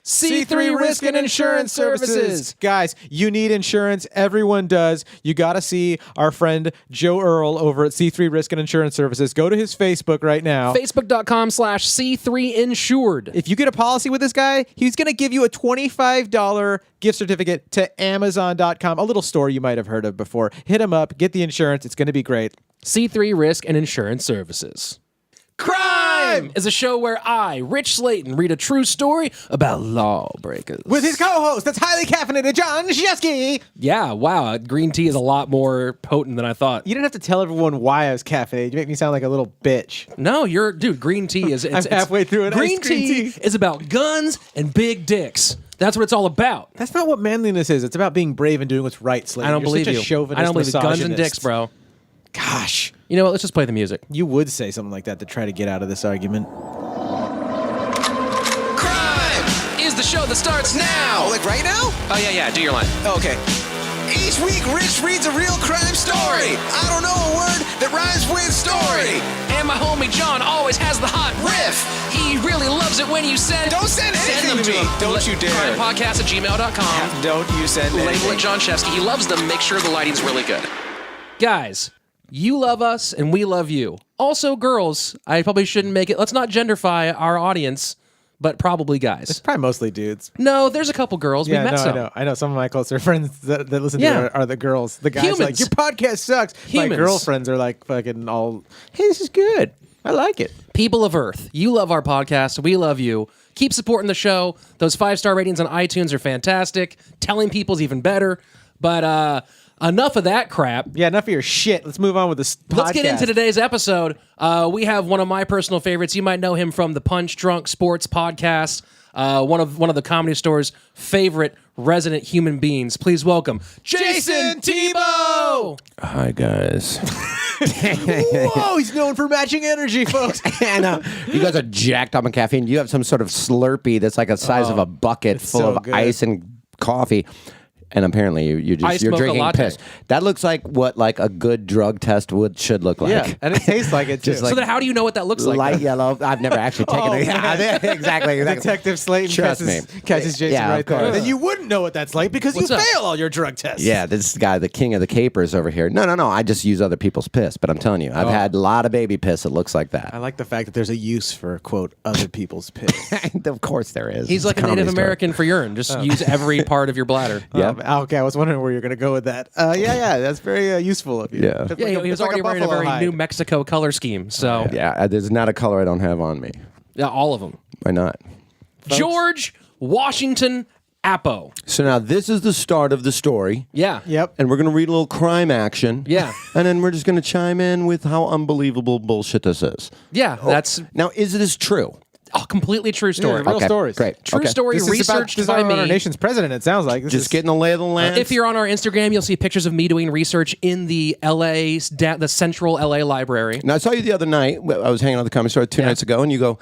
C3 Risk and Insurance Services. Guys, you need insurance. Everyone does. You got to see our friend Joe Earl over at C3 Risk and Insurance Services. Go to his Facebook right now. Facebook.com/C3Insured. If you get a policy with this guy, he's going to give you a $25 gift certificate to Amazon.com, a little store you might have heard of before. Hit him up. Get the insurance. It's going to be great. C3 Risk and Insurance Services. Crime is a show where I, Rich Slaton, read a true story about lawbreakers. With his co-host, that's highly caffeinated John Shefsky. Yeah, wow. Green tea is a lot more potent than I thought. You didn't have to tell everyone why I was caffeinated. You make me sound like a little bitch. No, dude, green tea is... I'm halfway through an green iced green tea is about guns and big dicks. That's what it's all about. That's not what manliness is. It's about being brave and doing what's right, Slaton. I don't believe such you. A chauvinist, I don't believe it. Guns and misogynist. dicks, bro. Gosh. You know what? Let's just play the music. You would say something like that to try to get out of this argument. Crime Is the show that starts now. Oh, like right now? Oh, yeah. Do your line. Oh, okay. Each week, Rich reads a real crime story. I don't know a word that rhymes with story. And my homie John always has the hot riff. He really loves it when you send... Don't send anything them to me. Don't you dare. Crimepodcast@gmail.com. Don't you send Label anything. it John Shefsky. He loves them. Make sure the lighting's really good. Guys, you love us and we love you. Also, girls, I probably shouldn't make it. Let's not genderfy our audience, but probably guys. It's probably mostly dudes. No, there's a couple girls. Yeah, we met some. I know. Some of my closer friends that listen Yeah. to it are the girls. The guys Humans. are like, your podcast sucks. Humans. My girlfriends are like fucking all, hey, this is good. I like it. People of Earth, you love our podcast. We love you. Keep supporting the show. Those 5-star ratings on iTunes are fantastic. Telling people's even better. But enough of that crap. Yeah, enough of your shit. Let's move on with this podcast. Let's get into today's episode. We have one of my personal favorites. You might know him from the Punch Drunk Sports podcast. One of the Comedy Store's favorite resident human beings. Please welcome Jayson Thibault. Hi, guys. Whoa, he's known for matching energy, folks. And you guys are jacked up on caffeine. You have some sort of Slurpee that's like the size of a bucket full so of good. ice and coffee. And apparently you're Iced you're mocha drinking latte. piss. That looks like what like a good drug test should look like. Yeah, and it tastes like it too. Just like- So then how do you know what that looks like? Light yellow. I've never actually taken it. man. Yeah, exactly. Detective Slaton Trust catches Jason Yeah, right of there. course. Then you wouldn't know what that's like because What's you up? fail all your drug tests. Yeah, this guy, the king of the capers over here. No. I just use other people's piss, but I'm telling you, I've had a lot of baby piss that looks like that. I like the fact that there's a use for, quote, other people's piss. Of course there is. He's It's like a comedy Native store. American for urine. Just use every part of your bladder. Yeah. Okay, I was wondering where you're going to go with that. Yeah, that's very useful of you. Yeah. It's Yeah, like he was it's like already wearing a buffalo very hide. New Mexico color scheme. So, Yeah, there's not a color I don't have on me. yeah, all of them. Why not? George Washington Appo. So now this is the start of the story. Yeah. Yep. And we're going to read a little crime action. Yeah. And then we're just going to chime in with how unbelievable bullshit this is. Yeah, that's Now, is this true? a completely true story. Real stories. Great. True Okay. story This is researched about by our me. nation's president, it sounds like. This Just is, getting the lay of the land. If you're on our Instagram, you'll see pictures of me doing research in the the Central LA Library. Now, I saw you the other night. I was hanging out at the Comedy Store 2 nights ago, and you go,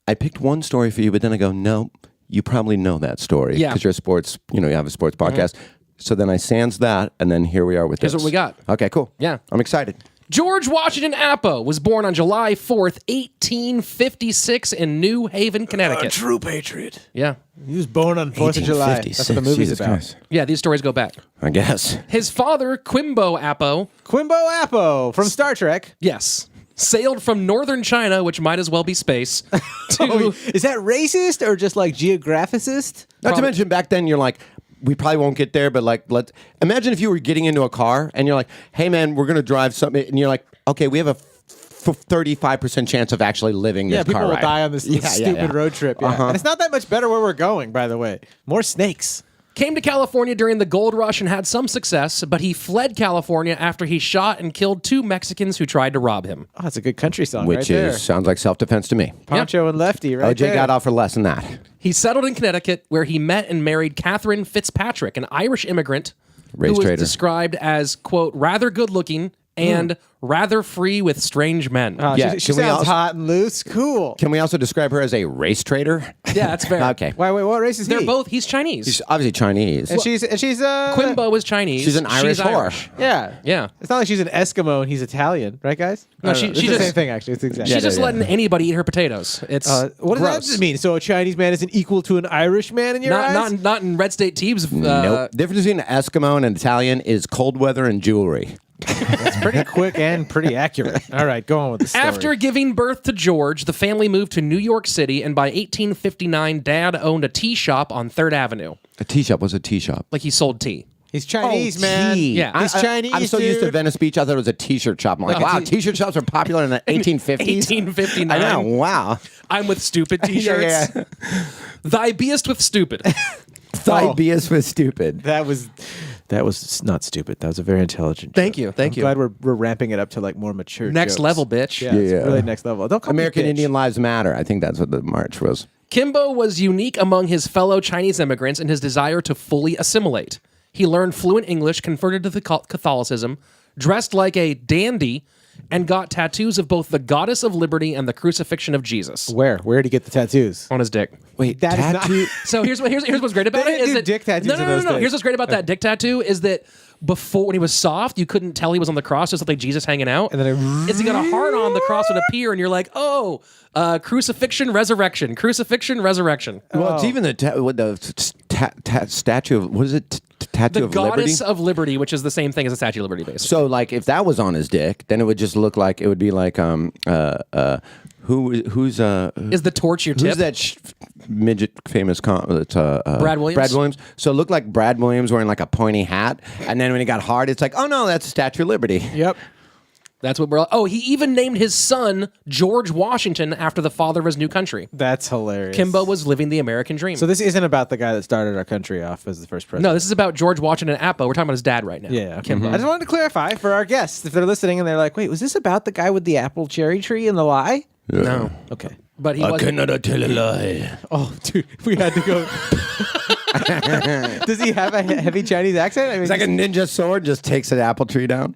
I picked one story for you, but then I go, no, you probably know that story. Yeah. Because you're a sports, you have a sports podcast. So then I sans that, and then here we are with Here's this. what we got. Okay, cool. Yeah. I'm excited. George Washington Appo was born on July 4th, 1856 in New Haven, Connecticut. true patriot. Yeah. He was born on 4th of July. That's what the movie's Jesus about. Christ. Yeah, these stories go back. I guess. His father, Quimbo Appo, Quimbo Appo from Star Trek. yes, sailed from northern China, which might as well be space, to... Is that racist or just like geographicist? Not to mention, back then, you're like, we probably won't get there, but like, imagine if you were getting into a car and you're like, hey man, we're going to drive something. And you're like, okay, we have a 35% chance of actually living Yeah, this car people will ride. die on this stupid road trip. Yeah. And it's not that much better where we're going, by the way. More snakes. Came to California during the gold rush and had some success, but he fled California after he shot and killed 2 Mexicans who tried to rob him. Oh, it's a good country song Which right there. sounds like self-defense to me. Poncho and Lefty right OJ there. got off for less than that. He settled in Connecticut, where he met and married Catherine Fitzpatrick, an Irish immigrant Race who was trader. described as, quote, rather good-looking and rather free with strange men. Yeah, she can we sounds also- hot and loose. Cool. Can we also describe her as a race trader? Yeah, that's fair. Okay. Wait, what race is he? They're both. He's Chinese. She's obviously Chinese. And she's Quimbo is Chinese. She's an Irish whore. Yeah. Yeah. It's not like she's an Eskimo and he's Italian, right, guys? No, I don't know. she It's the just- same thing, actually. It's exactly. She's just yeah. letting anybody eat her potatoes. It's What gross. does that mean? So a Chinese man isn't equal to an Irish man in your eyes? Not in Red State Teeb's. Nope. The difference between an Eskimo and an Italian is cold weather and jewelry. It's pretty quick and pretty accurate. All right, go on with the story. After giving birth to George, the family moved to New York City, and by 1859, Dad owned a tea shop on 3rd Avenue. A tea shop was a tea shop. Like he sold tea. He's Chinese, man. Tea. Yeah. He's Chinese, I'm so used to dude. Venice Beach. I thought it was a T-shirt shop. I'm like, wow, T-shirt shops were popular in the 1850s. 1859. I know. Wow. I'm with stupid T-shirts. Yeah. Thy beest with stupid. Thy BS was stupid. That was not stupid. That was a very intelligent. Thank joke. you, thank you. Glad we're ramping it up to like more mature. Next jokes. level, bitch. Yeah, it's Yeah. really next level. Don't call American me bitch. Indian Lives Matter. I think that's what the march was. Kimbo was unique among his fellow Chinese immigrants in his desire to fully assimilate. He learned fluent English, converted to Catholicism, dressed like a dandy, and got tattoos of both the Goddess of Liberty and the Crucifixion of Jesus Where did he get the tattoos? on his dick. Wait, That is tattoo? So here's what's great about They it didn't is do that dick tattoos in those no. days. Here's what's great about that dick tattoo is that before when he was soft, you couldn't tell he was on the cross. Just looked like Jesus hanging out. And then Is he got a heart on? The cross would appear, and you're like, oh, crucifixion, resurrection, crucifixion, resurrection. Well, it's even the statue of, what is it? Tattoo The of Liberty? Goddess of Liberty, which is the same thing as the Statue of Liberty, basically. So, like, if that was on his dick, then it would just look like, it would be like, who's Is the torch your tip? who's that midget famous Brad Williams? Brad Williams. So it looked like Brad Williams wearing like a pointy hat, and then when he got hard, it's like, oh no, that's the Statue of Liberty. Yep. That's what we're. Oh, he even named his son George Washington after the father of his new country. That's hilarious. Kimbo was living the American dream. So this isn't about the guy that started our country off as the first president. no, this is about George Washington Appo. We're talking about his dad right now. Yeah, Kimbo. I just wanted to clarify for our guests if they're listening and they're like, "Wait, was this about the guy with the apple cherry tree and the lie?" No, Okay. but he was. tell a lie. Oh, dude, we had to go. Does he have a heavy Chinese accent? I mean, It's like a ninja sword, just takes an apple tree down.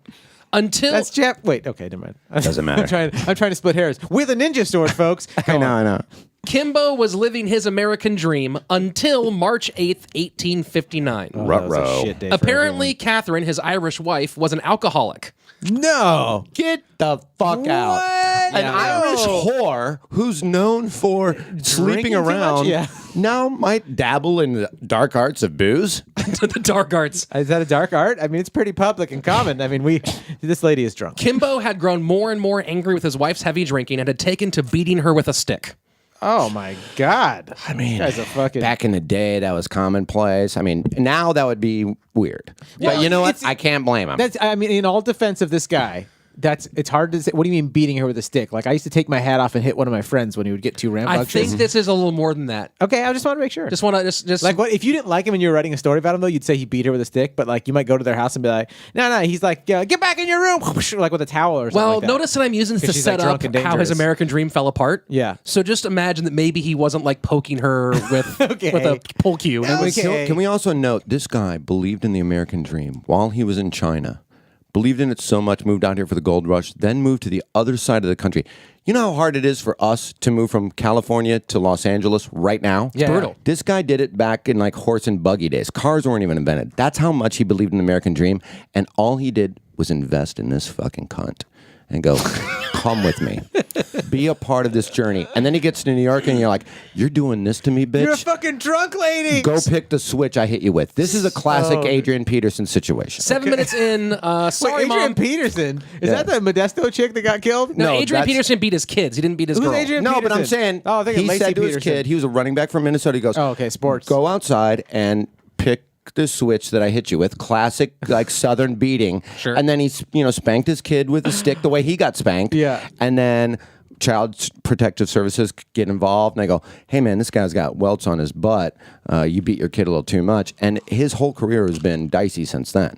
Until that's Jap. Wait, okay, never mind. Doesn't matter. I'm trying to split hairs with a ninja sword, folks. I know. Kimbo was living his American dream until March 8th, 1859. Oh, that was a Ruh-roh. shit day for Apparently, Catherine, his Irish wife, was an alcoholic. everyone. No. Get the fuck out. What? An No. Irish whore who's known for sleeping too much? around Yeah. now might dabble in the dark arts of booze. The dark arts. Is that a dark art? I mean, it's pretty public and common. I mean, this lady is drunk. Kimbo had grown more and more angry with his wife's heavy drinking and had taken to beating her with a stick. Oh my God. I mean, Guy's a fucking. back in the day, that was commonplace. I mean, now that would be weird. Well, but you know what? it's- I can't blame him. That's. I mean, in all defense of this guy, it's hard to say. What do you mean beating her with a stick? Like I used to take my hat off and hit one of my friends when he would get too I rambunctious. think this is a little more than that. Okay, I just want to make sure. Just want to just like what if you didn't like him and you were writing a story about him though? You'd say he beat her with a stick, but like you might go to their house and be like, no, he's like, get back in your room, like with a towel or something. Well, like that. notice that I'm using this to 'Cause she's, set like, up drunk and how his dangerous. American dream fell apart. Yeah. So just imagine that maybe he wasn't like poking her with Okay. with a pull cue. Okay. Can we also note this guy believed in the American dream while he was in China, believed in it so much, moved out here for the gold rush, then moved to the other side of the country. You know how hard it is for us to move from California to Los Angeles right now? Yeah. Brutal. This guy did it back in like horse and buggy days. Cars weren't even invented. That's how much he believed in the American dream. And all he did was invest in this fucking cunt and go, come with me. Be a part of this journey. And then he gets to New York and you're like, you're doing this to me, bitch? You're a fucking drunk lady. Go pick the switch I hit you with. This is a classic Adrian Peterson situation. 7 minutes in, Wait, sorry, Adrian mom. Is Yeah. that the Modesto chick that got killed? No, No, Adrian that's- Peterson beat his kids. He didn't beat his Who's girl. Adrian No, but I'm Peterson? saying Oh, I think he Lacey said to his Peterson. kid, he was a running back from Minnesota. He goes, Oh, okay, sports. Go outside and pick the switch that I hit you with. Classic, like Southern beating. Sure. And then he, spanked his kid with a stick the way he got spanked. Yeah. And then Child Protective Services get involved, and they go, "Hey, man, this guy's got welts on his butt. You beat your kid a little too much." And his whole career has been dicey since then.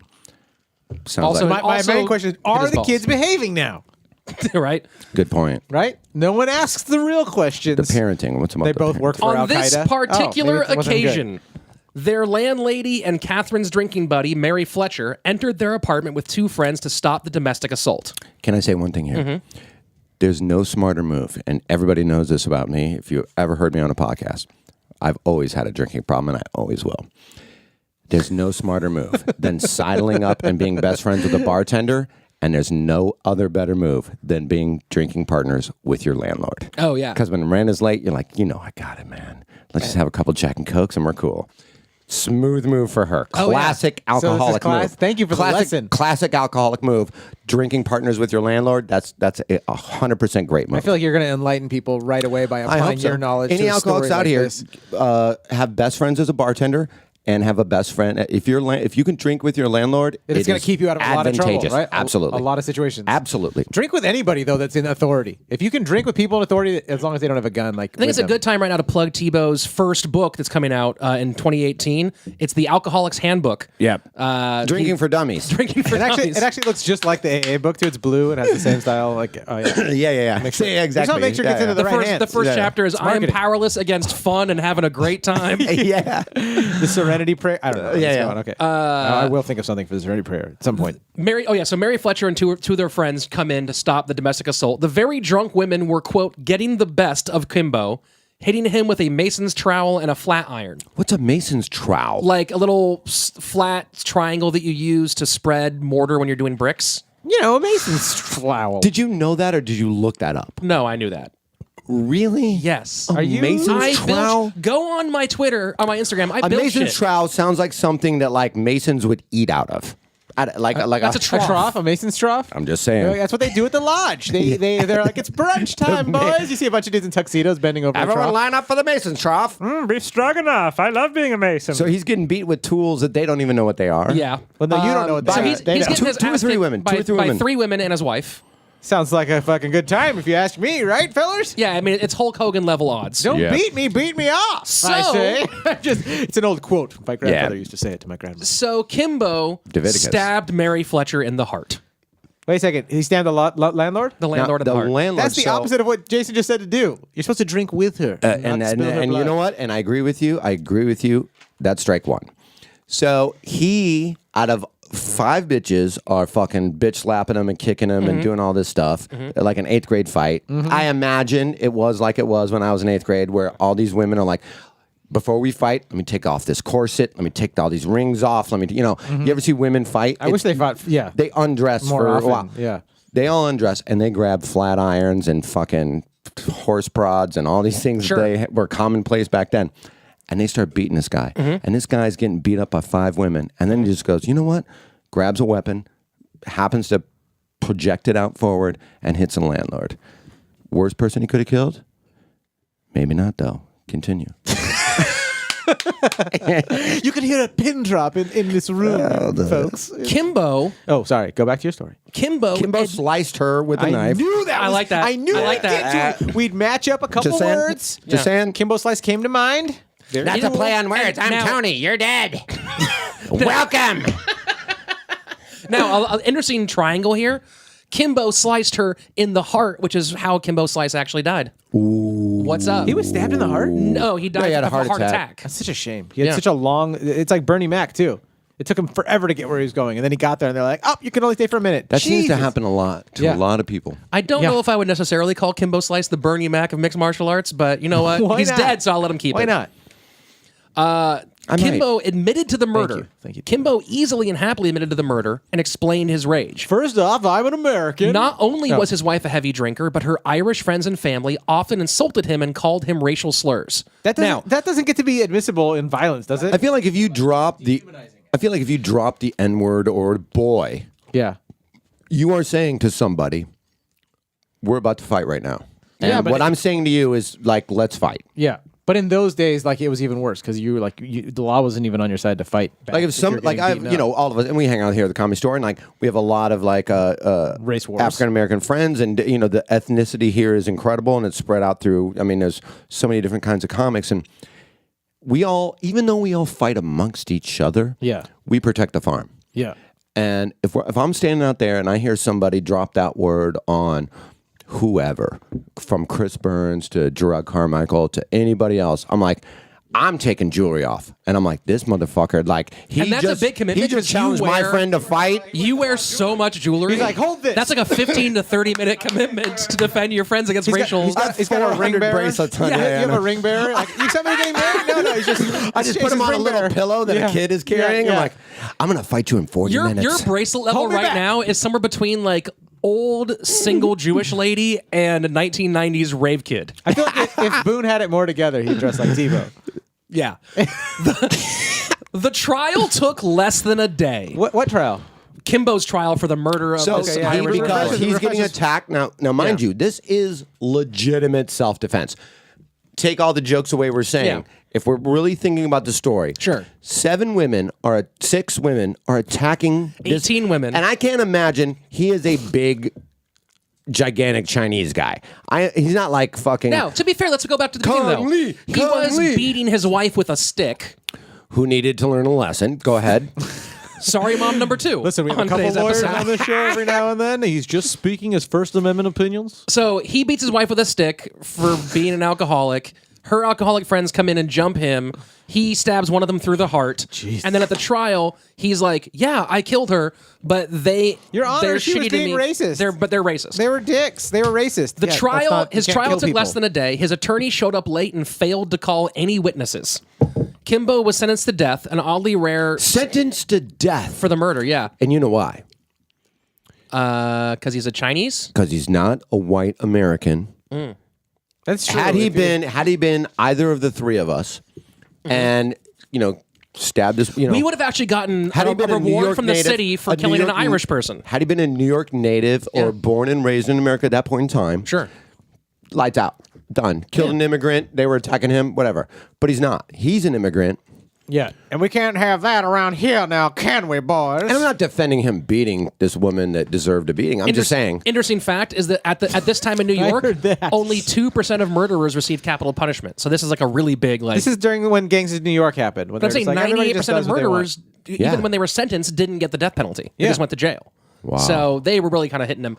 Sounds Also, like My Also, main question is: hit are his the balls. kids behaving now? right? good point. Right? No one asks the real questions. The parenting. What's about They the both parenting? work for On Al this Qaeda. particular Oh, maybe it wasn't good. occasion, Their landlady and Catherine's drinking buddy, Mary Fletcher, entered their apartment with 2 friends to stop the domestic assault. Can I say one thing here? There's no smarter move, and everybody knows this about me. If you ever heard me on a podcast, I've always had a drinking problem, and I always will. There's no smarter move than sidling up and being best friends with a bartender, and there's no other better move than being drinking partners with your landlord. Oh, yeah. Because when rent is late, you're like, I got it, man. Let's just have a couple Jack and Cokes, and we're cool. Smooth move for her. Classic alcoholic move. Thank you for the lesson. Classic alcoholic move. Drinking partners with your landlord. That's a 100% great move. I feel like you're going to enlighten people right away by applying your knowledge. Any to alcoholics out like here this. have best friends as a bartender and have a best friend. If you can drink with your landlord, It's going to keep you out of a lot of trouble, advantageous. right? Absolutely. A lot of situations. Absolutely. Drink with anybody though that's in authority. If you can drink with people in authority, as long as they don't have a gun, like I think it's a good time right now to plug Tebow's first book that's coming out in 2018. It's the Alcoholic's Handbook. Yep. Drinking for dummies. Drinking for It actually looks just like the AA book too. It's blue and has the same style. Like, oh yeah, Yeah. Just Exactly. want to make sure it gets into the right hands. The first chapter is I am marketing. powerless against fun and having a great time. Yeah. The Serenity Prayer. I don't know. Yeah, It's yeah. going, okay. I will think of something for the Serenity Prayer at some point. So Mary Fletcher and two of their friends come in to stop the domestic assault. The very drunk women were, quote, getting the best of Kimbo, hitting him with a mason's trowel and a flat iron. What's a mason's trowel? Like a little flat triangle that you use to spread mortar when you're doing bricks. A mason's flower. Did you know that or did you look that up? No, I knew that. Really? Yes. Are you- Mason's trowel? Go on my Twitter, on my Instagram. I A built mason's shit. trowel sounds like something that like masons would eat out of. That's a trough. A mason's trough? I'm just saying. That's what they do at the lodge. They're like, it's brunch time, boys. You see a bunch of dudes in tuxedos bending over a Everyone trough. line up for the mason's trough. Beef stroganoff. I love being a mason. So he's getting beat with tools that they don't even know what they are. Yeah. Well, no, you don't know what So that he's is. getting his Two or ass three kicked women. By, Two or three by women. 3 women and his wife. Sounds like a fucking good time if you ask me, right, fellas? Yeah, I mean, it's Hulk Hogan level odds. Don't Yeah. beat me off. So- I say. It's an old quote. My grandfather Yeah. used to say it to my grandmother. So Kimbo Leviticus. stabbed Mary Fletcher in the heart. Wait a second. He stabbed the landlord? The landlord of the the heart. landlord. That's the opposite of what Jason just said to do. You're supposed to drink with her. And you know what? And I agree with you. That's strike one. So he, out of 5 bitches, are fucking bitch slapping him and kicking him and doing all this stuff, like an 8th grade fight. I imagine it was like it was when I was in 8th grade, where all these women are like, before we fight, let me take off this corset. Let me take all these rings off. Let me, you ever see women fight? I wish they fought. Yeah. They undress More for often, a while. yeah. They all undress and they grab flat irons and fucking horse prods and all these things Sure. they were commonplace back then. And they start beating this guy. And this guy's getting beat up by 5 women. And then he just goes, you know what? Grabs a weapon, happens to project it out forward, and hits the landlord. Worst person he could have killed? Maybe not, though. Continue. You can hear a pin drop in this room, folks. Kimbo Oh, sorry. Go back to your story. Kimbo sliced her with a knife. knew that. I like that. I knew I like that. We'd match up a couple Just saying. words. Just saying. Kimbo Slice came to mind. That's a play on words. I'm Now- Tony. You're dead. Welcome. Now, an interesting triangle here. Kimbo sliced her in the heart, which is how Kimbo Slice actually died. Ooh. What's up? He was stabbed in the heart? No, he died he had a of heart a heart attack. attack. That's such a shame. He had Yeah. such a long. It's like Bernie Mac too. It took him forever to get where he was going, and then he got there, and they're like, "Oh, you can only stay for a minute." That seems to Jesus. happen a lot to Yeah. a lot of people. I don't Yeah. know if I would necessarily call Kimbo Slice the Bernie Mac of mixed martial arts, but you know what? Why He's not? dead, so I'll let him keep Why it. not? Kimbo admitted to the murder. Thank you. Kimbo easily and happily admitted to the murder and explained his rage. First off, I'm an American. Not only was his wife a heavy drinker, but her Irish friends and family often insulted him and called him racial slurs. that doesn't get to be admissible in violence, does it? I feel like if you drop the N-word or boy, yeah. you are saying to somebody, we're about to fight right now. And Yeah, but what I'm saying to you is like, let's fight. Yeah. But in those days, like, it was even worse because you were like, the law wasn't even on your side to fight back Like if some, you're like getting I, beaten up. all of us, and we hang out here at the Comedy Store, and like we have a lot of like Race wars. African American friends, and the ethnicity here is incredible, and it's spread out through. I mean, there's so many different kinds of comics, and we all, even though we all fight amongst each other, Yeah. we protect the farm. Yeah. And if I'm standing out there and I hear somebody drop that word on whoever, from Chris Burns to Gerard Carmichael to anybody else, I'm like, I'm taking jewelry off. And I'm like, this motherfucker, like, And that's a big commitment He just 'cause you challenged my wear- friend to fight. You wear so much jewelry. He's like, "Hold this." That's like a 15 to 30 minute commitment to defend your friends against racial. He's got a ring 400 bearer. bracelets on. Yeah, Yeah, you have a ring bearer. Like, you somebody getting married? No, he's just. I just put him on a little pillow that a kid is carrying. I'm like, I'm going to fight you in 40 minutes. Your bracelet level Hold me right back. now is somewhere between like old single Jewish lady and 1990s rave kid. I feel like if Boone had it more together, he'd dress like Tebow. Yeah. The trial took less than a day. What trial? Kimbo's trial for the murder of So this yeah, Irish because girl. he's getting attacked now. Now, mind you, this is legitimate self-defense. Take all the jokes away we're saying. Yeah. If we're really thinking about the story, Sure. 6 women are attacking 18 women. and I can't imagine he is a big, gigantic Chinese guy. He's not like fucking. Now, to be fair, let's go back to the beginning, though. Kong Lee, He Kong was Lee. beating his wife with a stick. Who needed to learn a lesson? Go ahead. Sorry, Mom number 2. Listen, we have on a couple today's lawyers episode. on the show every now and then. He's just speaking his First Amendment opinions. So he beats his wife with a stick for being an alcoholic. Her alcoholic friends come in and jump him. He stabs one of them through the heart. Jeez. And then at the trial, he's like, "Yeah, I killed her, but Your Honor, they're she was shitty to being me. racist. They're racist." They were dicks. They were racist. The Yeah, trial, that's not- you his can't trial kill took less people. than a day. His attorney showed up late and failed to call any witnesses. Kimbo was sentenced to death, an oddly rare Sentenced to death. for the murder. Yeah, And you know why? because he's a Chinese. Because he's not a white American. That's true. Had he If you- been either of the three of us, and stabbed us, We would have actually gotten Had a he been a New reward York from the native- city for a New killing an York- Irish person. had he been a New York native or born and raised in America at that point in time, Sure. lights out, done. Killed an immigrant. They were attacking him, whatever. But he's not. He's an immigrant. Yeah, and we can't have that around here now, can we, boys? And I'm not defending him beating this woman that deserved a beating. I'm just saying. Interesting fact is that at this time in New I York, heard that. only 2% of murderers received capital punishment. So this is like a really big like. This is during when gangs in New York happened. When But I'm they're saying just like, everybody just 98% of does what they want. murderers, Yeah. even when they were sentenced, didn't get the death penalty. They Yeah. just went to jail. Wow. So they were really kind of hitting him.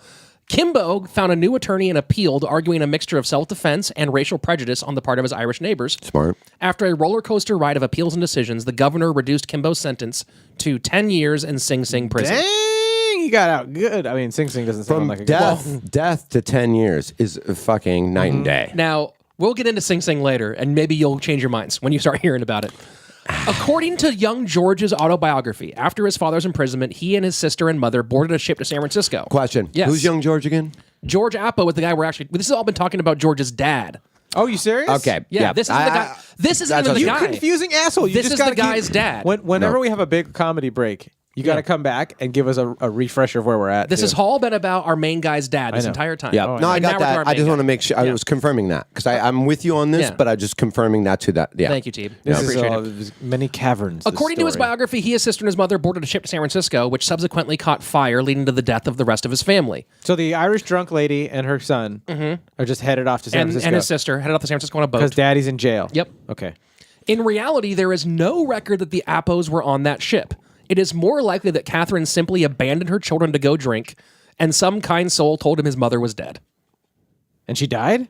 Kimbo found a new attorney and appealed, arguing a mixture of self-defense and racial prejudice on the part of his Irish neighbors. Smart. After a roller coaster ride of appeals and decisions, the governor reduced Kimbo's sentence to 10 years in Sing Sing prison. Dang, you got out good. I mean, Sing Sing doesn't sound From like a death to 10 years is fucking night and day. Now, we'll get into Sing Sing later, and maybe you'll change your minds when you start hearing about it. According to young George's autobiography, after his father's imprisonment, he and his sister and mother boarded a ship to San Francisco. Question. Yes. Who's young George again? George Appo was the guy we're actually... This has all been talking about George's dad. Oh, you serious? Okay. Yeah, this isn't the guy. This isn't that's even the You what guy. confusing asshole. You This just is the gotta keep- guy's dad. Whenever No. we have a big comedy break, you got to come back and give us a refresher of where we're at. This too. has all been about our main guy's dad this know. entire time. Yeah. Oh, no, I And got now we're to our that. I main just guy. want to make sure. I Yeah. was confirming that because I'm with you on this, Yeah. but I just confirming that to that. Yeah. Thank you, Teeb. This I is appreciate all, it. there's many caverns. this According to his story. biography, he, his sister, and his mother boarded a ship to San Francisco, which subsequently caught fire, leading to the death of the rest of his family. So the Irish drunk lady and her son are just headed off to San And Francisco his sister headed off to San Francisco on a because boat. daddy's in jail. Yep. Okay. In reality, there is no record that the Appos were on that ship. It is more likely that Catherine simply abandoned her children to go drink, and some kind soul told him his mother was dead. And she died?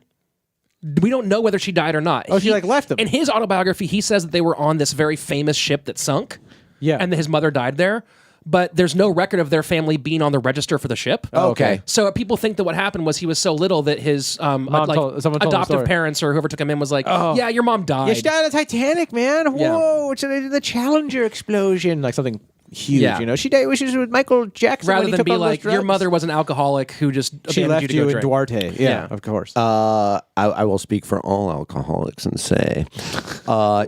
We don't know whether she died or not. Oh, she, like, left him. In his autobiography, he says that they were on this very famous ship that sunk. Yeah. And that his mother died there. But there's no record of their family being on the register for the ship. Oh, okay. So people think that what happened was he was so little that his someone told him the adoptive story. parents or whoever took him in was like, yeah, your mom died. Yeah, she died on the Titanic, man. Yeah. Whoa, it's the Challenger explosion. Like something huge, Yeah. you know? She died, which is with Michael Jackson Rather when he than took be all those like, your drugs. mother was an alcoholic who just She abandoned left you to you go in drink. Duarte. Yeah, Yeah. of course. I will speak for all alcoholics and say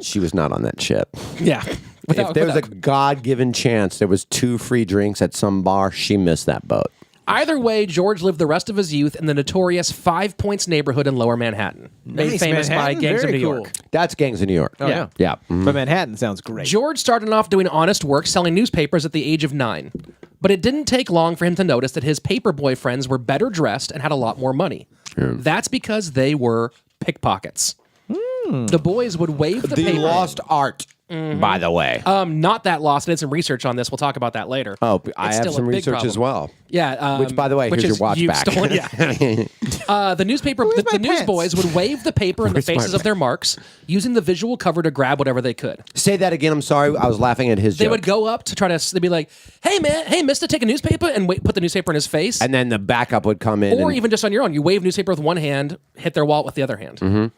she was not on that ship. Yeah. If there was a God-given chance there was 2 free drinks at some bar, she missed that boat. Either way, George lived the rest of his youth in the notorious 5 Points neighborhood in Lower Manhattan, made Nice, famous by Manhattan. gangs of Very New cool. York. That's Gangs of New York. Oh, yeah. Yeah. Mhm. But Manhattan sounds great. George started off doing honest work selling newspapers at the age of 9. But it didn't take long for him to notice that his paperboy friends were better dressed and had a lot more money. That's because they were pickpockets. The boys would wave the The paper. lost art by the way. Not that lost. I did some research on this. We'll talk about that later. Oh, I It's have still some a big research problem. as well. Yeah. Which, by the way, which here's is your watch you've back. stolen- yeah. The newspaper, the my newsboys would wave the paper in the Where's my faces of their marks, using the visual cover to grab whatever they could. Say that again. I'm sorry. I was laughing at his They joke. would go up to try to. They'd be like, "Hey man, hey mister, take a newspaper," and put the newspaper in his face. And then the backup would come in. Or and, even just on your own, you wave newspaper with one hand, hit their wallet with the other hand.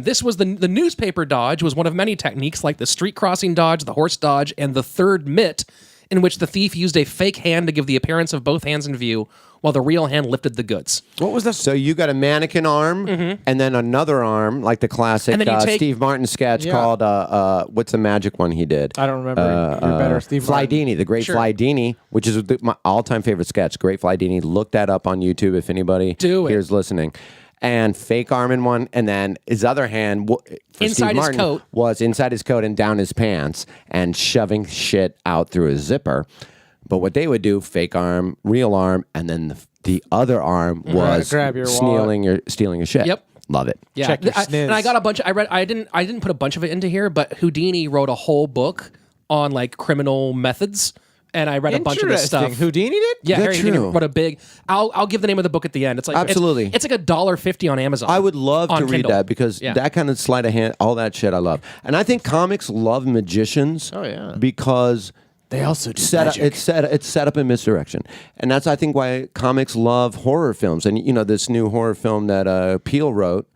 This was the newspaper dodge was one of many techniques, like the street crossing dodge, the horse dodge, and the third mitt, in which the thief used a fake hand to give the appearance of both hands in view, while the real hand lifted the goods. What was that? So you got a mannequin arm and then another arm, like the classic And then you take- Steve Martin sketch Yeah. called, what's the magic one he did? I don't remember. You're better, Steve Martin. Flydini, the Great Sure. Flydini, which is my all-time favorite sketch. Great Flydini. Look that up on YouTube if anybody Do it. here's listening. And fake arm in one, and then his other hand for Inside Steve his Martin coat. was inside his coat and down his pants and shoving shit out through his zipper. But what they would do, fake arm, real arm, and then the other arm was grab your stealing your shit. Yep. Love it. Yeah, Check your and I sniz. got a bunch. I didn't put a bunch of it into here, but Houdini wrote a whole book on like criminal methods, and I read a bunch of this Interesting. stuff. Houdini did? Yeah, That's Harry Houdini true. wrote a big. I'll give the name of the book at the end. It's like Absolutely. It's like $1.50 on Amazon. I would love on to read Kindle. that because Yeah. that kind of sleight of hand, all that shit I love. And I think comics love magicians because They also do it's set up in misdirection. And that's, I think, why comics love horror films. And, you know, this new horror film that Peele wrote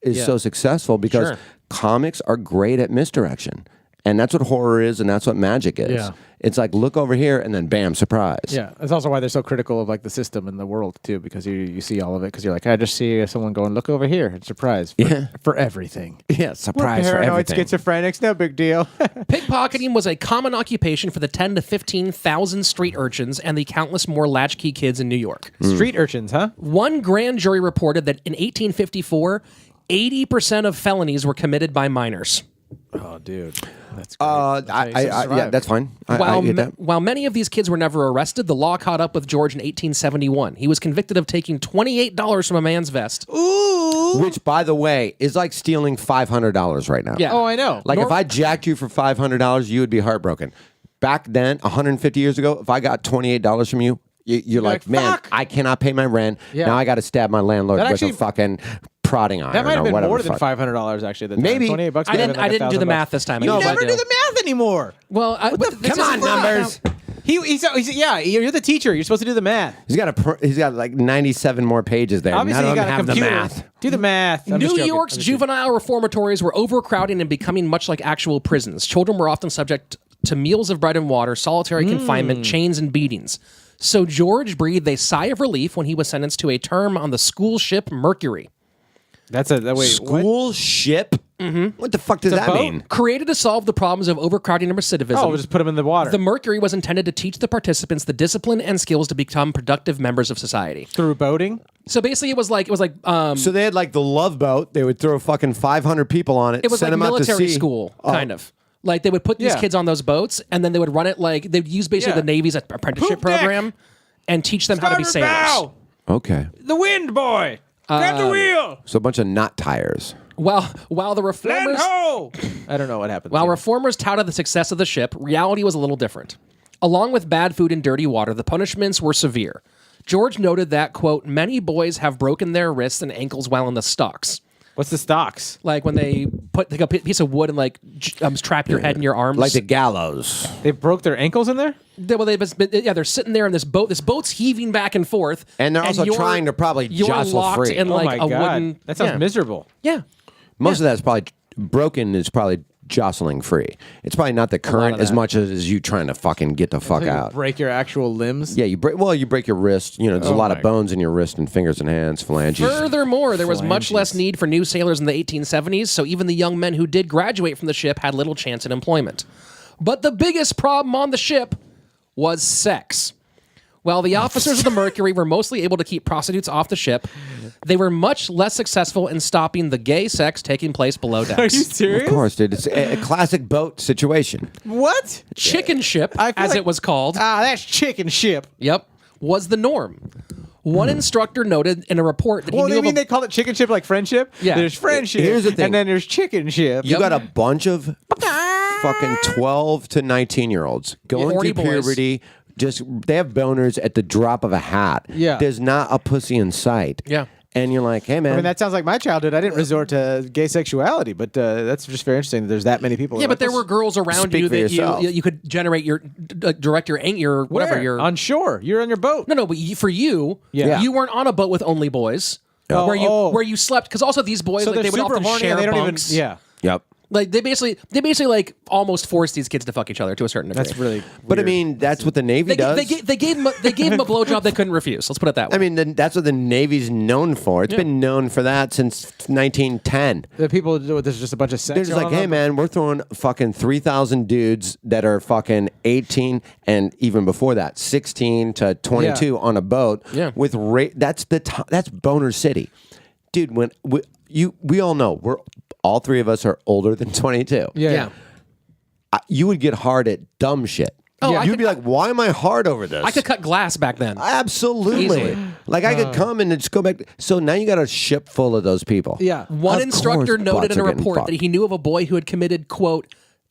is so successful because Sure. comics are great at misdirection. And that's what horror is, and that's what magic is. Yeah. It's like, look over here, and then bam, surprise. Yeah, that's also why they're so critical of like the system and the world too, because you see all of it. Because you're like, I just see someone going, look over here, and surprise for everything. Yeah, surprise for Paranoid everything. schizophrenics, no big deal. Pickpocketing was a common occupation for the 10 to 15,000 street urchins and the countless more latchkey kids in New York. Street urchins, huh? One grand jury reported that in 1854, 80% of felonies were committed by minors. Oh, dude, that's great. Yeah, that's fine. I get that. While many of these kids were never arrested, the law caught up with George in 1871. He was convicted of taking $28 from a man's vest. Which, by the way, is like stealing $500 right now. Yeah. Oh, I know. Like if I jacked you for $500, you would be heartbroken. Back then, 150 years ago, if I got $28 from you, you're like, like, man, fuck." I cannot pay my rent. Yeah. Now I got to stab my landlord That with actually- a fucking prodding iron. That might have or been whatever more the than fuck. $500 actually. At the time. Maybe. $28 I might have didn't. been like I didn't do the $1,000. math this time. I You didn't never do do the math anymore. Well, Come on, numbers. Yeah, you're the teacher. You're supposed to do the math. He's got like 97 more pages there. Obviously, None you of them got a have the computer. math. Do the math. I'm just New joking. York's I'm just joking. juvenile reformatories were overcrowding and becoming much like actual prisons. Children were often subject to meals of bread and water, solitary confinement, chains, and beatings. So George breathed a sigh of relief when he was sentenced to a term on the school ship Mercury. That's a wait. What? School ship? Mm-hmm. What the fuck does It's a that boat? mean? Created to solve the problems of overcrowding and recidivism. Oh, we'll just put them in the water. The Mercury was intended to teach the participants the discipline and skills to become productive members of society. Through boating. So basically, it was like So they had like the Love Boat. They would throw fucking 500 people on it. it was send like them out to military sea. school, kind of. Like they would put these Yeah. kids on those boats, and then they would run it like they'd use basically Yeah. the Navy's apprenticeship Poop deck. program, and teach them how to be Starboard sailors. bow. Okay. The wind, boy. Grab the wheel. So a bunch of knot tires. While the Land reformers ho. I don't know what happened. While reformers touted the success of the ship, reality was a little different. Along with bad food and dirty water, the punishments were severe. George noted that, quote, many boys have broken their wrists and ankles while in the stocks. What's the stocks? Like when they put like a piece of wood and like trap your head in your arms. Like the gallows. They broke their ankles in there? They're sitting there in this boat. This boat's heaving back and forth. And they're also you're- trying to probably you're jostle locked free. in Oh like my a God. wooden. That sounds yeah. miserable. Yeah. Most of that is probably broken is probably jostling free. It's probably not the current of as that. much as you trying to fucking get the fuck You out. break your actual limbs. Yeah, you break your wrist. You know, there's a lot of my bones in your wrist and fingers and hands, phalanges. Furthermore, there was much less Phalanges. need for new sailors in the 1870s, so even the young men who did graduate from the ship had little chance at employment. But the biggest problem on the ship was sex. While the officers of the Mercury were mostly able to keep prostitutes off the ship, they were much less successful in stopping the gay sex taking place below decks. Are you serious? Of course, dude. It's a classic boat situation. What? Chicken ship, I feel as like- it was called, That's chicken ship. yep, was the norm. One instructor noted in a report that he Well, knew they of mean a- they call it chicken ship like friendship? Yeah. There's friendship. Here's the thing. And then there's chicken ship. You got a bunch of fucking 12 to 19-year-olds going horny through boys. puberty. They have boners at the drop of a hat. Yeah. There's not a pussy in sight. Yeah. And you're like, hey, man. I mean, that sounds like my childhood. I didn't resort to gay sexuality, but that's just very interesting that there's that many people. Yeah, but there were girls around Speak you for that yourself. you could generate direct your whatever Where? your on shore. You're on your boat. No, but for you, Yeah. you weren't on a boat with only boys. Oh, where you slept because also these boys So like they're they would super often horny share and they don't bunks. even. Yeah, Yep. Like they basically like almost forced these kids to fuck each other to a certain degree. that's really. But I weird. mean, that's what the Navy does. They gave him a blowjob they couldn't refuse. Let's put it that way. I mean, that's what the Navy's known for. It's been known for that since 1910. the people do it. There's just a bunch of sex. They're just like, going hey, on. man, we're throwing fucking 3,000 dudes that are fucking 18 and even before that, 16 to 22 on a boat. Yeah. With that's Boner City, dude. When we all know all three of us are older than 22. yeah. You would get hard at dumb shit. Oh, I You'd could- be like, why am I hard over this? I could cut glass back then. Absolutely. Easily. Like I could come and just go back. So now you got a ship full of those people. Yeah. One Of instructor course noted butts in a are getting report fucked. that he knew of a boy who had committed, quote,